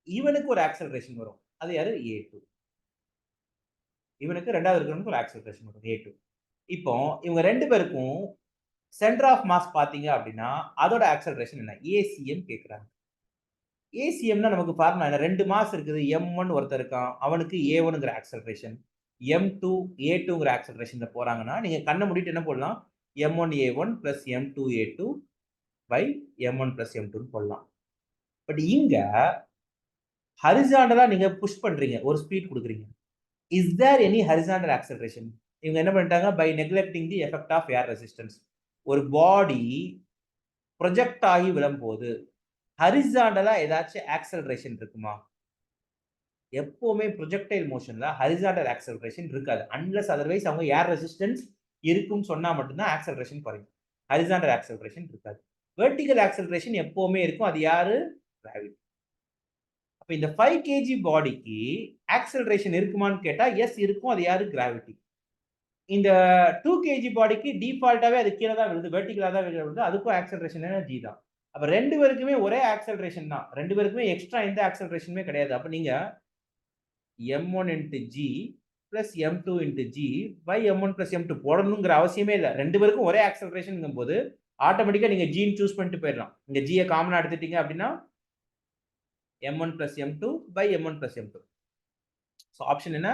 இவனுக்கு ஒரு ஆக்ஸலரேஷன் வரும். அது யாரு? A2. இவனுக்கு 2வது இருக்கிறவனுக்கு ஒரு ஆக்ஸலரேஷன் வரும் A2. இப்போ இவங்க 2 பேருக்கும் சென்டர் ஆஃப் மாஸ் பார்த்தீங்க அப்படின்னா, அதோட ஆக்ஸலரேஷன் என்ன? ACM கேட்கறாங்க. ஏசிஎம்னா நமக்கு ஃபார்முலா என்ன? 2 மாஸ் இருக்குது. M1 ஒருத்தன் இருக்கான். அவனுக்கு A1ங்கிற ஆக்ஸலரேஷன். M2, A2ங்கிற ஆக்ஸலரேஷன்ல போறாங்கன்னா, நீங்க கண்ண மூடிட்டு என்ன போடலாம்? M1A1 plus M2A2 by M1 plus M2ன்னு போடலாம். பட் இங்க ஹாரிசான்டலா நீங்க புஷ் பண்றீங்க. ஒரு ஸ்பீட் குடுக்குறீங்க. Is there any horizontal acceleration? இவங்க என்ன பண்ணிட்டாங்க? By neglecting the effect of air resistance. ஒரு பாடி ப்ரொஜெக்ட் ஆகி விழும்போது, ஹாரிசான்டலா ஏதாச்சும் ஆக்ஸலரேஷன் இருக்குமா? எப்பவுமே ப்ரொஜெக்டைல் மோஷன்ல ஹாரிசான்டல் ஆக்ஸலரேஷன் இருக்காது. அன்லெஸ் அதர்வைஸ் அவங்க ஏர் ரெசிஸ்டன்ஸ் இருக்குன்னு சொன்னா மட்டும் தான் ஆக்ஸலரேஷன் குறையும். ஹாரிசான்டல் ஆக்ஸலரேஷன் இருக்காது. வெர்டிகல் ஆக்ஸலரேஷன் எப்பவுமே இருக்கும். அது யாரு? கிராவிட்டி. அப்ப இந்த 5 கேஜி பாடிக்கு ஆக்ஸலரேஷன் இருக்குமான்னு கேட்டா, எஸ் இருக்கும். அது யாரு? கிராவிட்டி. இந்த 2 கேஜி பாடிக்கு டிஃபால்ட்டாவே அது கீழ தான் விழுது. வெர்டிகலா தான் விழுது. அதுக்கும் ஆக்ஸலரேஷன் என்ன? G தான். அப்ப 2 பேருக்குமே ஒரே ஆக்ஸலரேஷன் தான். 2 பேருக்குமே எக்ஸ்ட்ரா எந்த ஆக்ஸலரேஷனுமே கிடையாது. அப்ப நீங்க M1 into G plus M2 into G by M1 plus M2 போடணுங்கிற அவசியமே இல்ல. 2 பேருக்கும் ஒரே ஆக்ஸலரேஷன்ங்கும்போது ஆட்டோமேட்டிக்கா நீங்க G ன்னு சூஸ் பண்ணிட்டு போயிடலாம். இங்க G ய காமனா எடுத்துட்டீங்க அப்படின்னா M1 plus M2 by M1 plus M2. So option என்ன?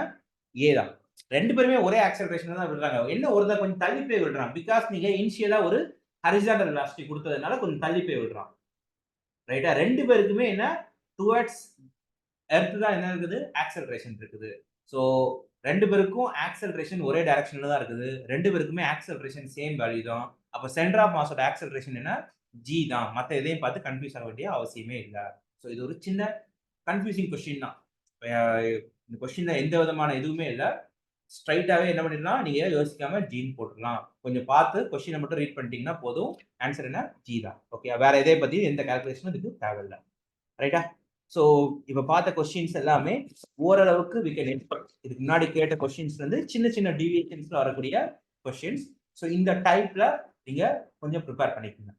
A தான். 2 பேருமே ஒரே ஆக்ஸலரேஷன்ல தான் விடுறாங்க. என்ன ஒருத்தன் கொஞ்சம் தள்ளி போய் விடுறான். பிகாஸ் நீங்க இனிஷியலா ஒரு ஹாரிசான்டல் வெலாசிட்டி குடுத்ததுனால கொஞ்சம் தள்ளி போய் விடுறான். ரைட்டா? 2 பேருக்குமே என்ன? டுவர்ட்ஸ் எர்த் தான் என்ன இருக்குது? ஆக்ஸலரேஷன் இருக்குது. சோ 2 பேருக்கும் ஆக்ஸலரேஷன் ஒரே டைரக்ஷன்ல தான் இருக்குது. 2 பேருக்குமே ஆக்ஸலரேஷன் சேம் வேல்யூ தான். அப்ப சென்டர் ஆஃப் மாஸோட ஆக்ஸலரேஷன் என்ன? G தான். மத்த எதையும் பார்த்து கன்ஃப்யூஸ் ஆக வேண்டிய அவசியமே இல்ல. சோ இது ஒரு சின்ன கன்ஃப்யூசிங் கொஸ்டின் தான். இந்த கொஸ்டின்ல எந்த விதமான எதுவுமே இல்ல. ஸ்ட்ரைட்டாவே என்ன பண்ணிடலாம்? நீங்க யோசிக்காம Gன்னு போட்டுறலாம். கொஞ்சம் பார்த்து கொஸ்டின மட்டும் ரீட் பண்ணிட்டீங்கன்னா போதும். ஆன்சர் என்ன? G தான். ஓகே. வேற எதை பத்தியும் எந்த கால்குலேஷனும் இதுக்கு தேவையில்ல. ரைட்டா? சோ இப்ப பார்த்த கொஸ்டின்ஸ் எல்லாமே ஓரளவுக்கு வி கேன் எக்ஸ்பெக்ட். இதுக்கு முன்னாடி கேட்ட கொஸ்டின்ஸ்ல இருந்து சின்ன சின்ன டீவியேஷன்ஸ்ல வரக்கூடிய கொஸ்டின்ஸ். சோ இந்த டைப்ல நீங்க கொஞ்சம் ப்ரிப்பேர் பண்ணிக்கோங்க.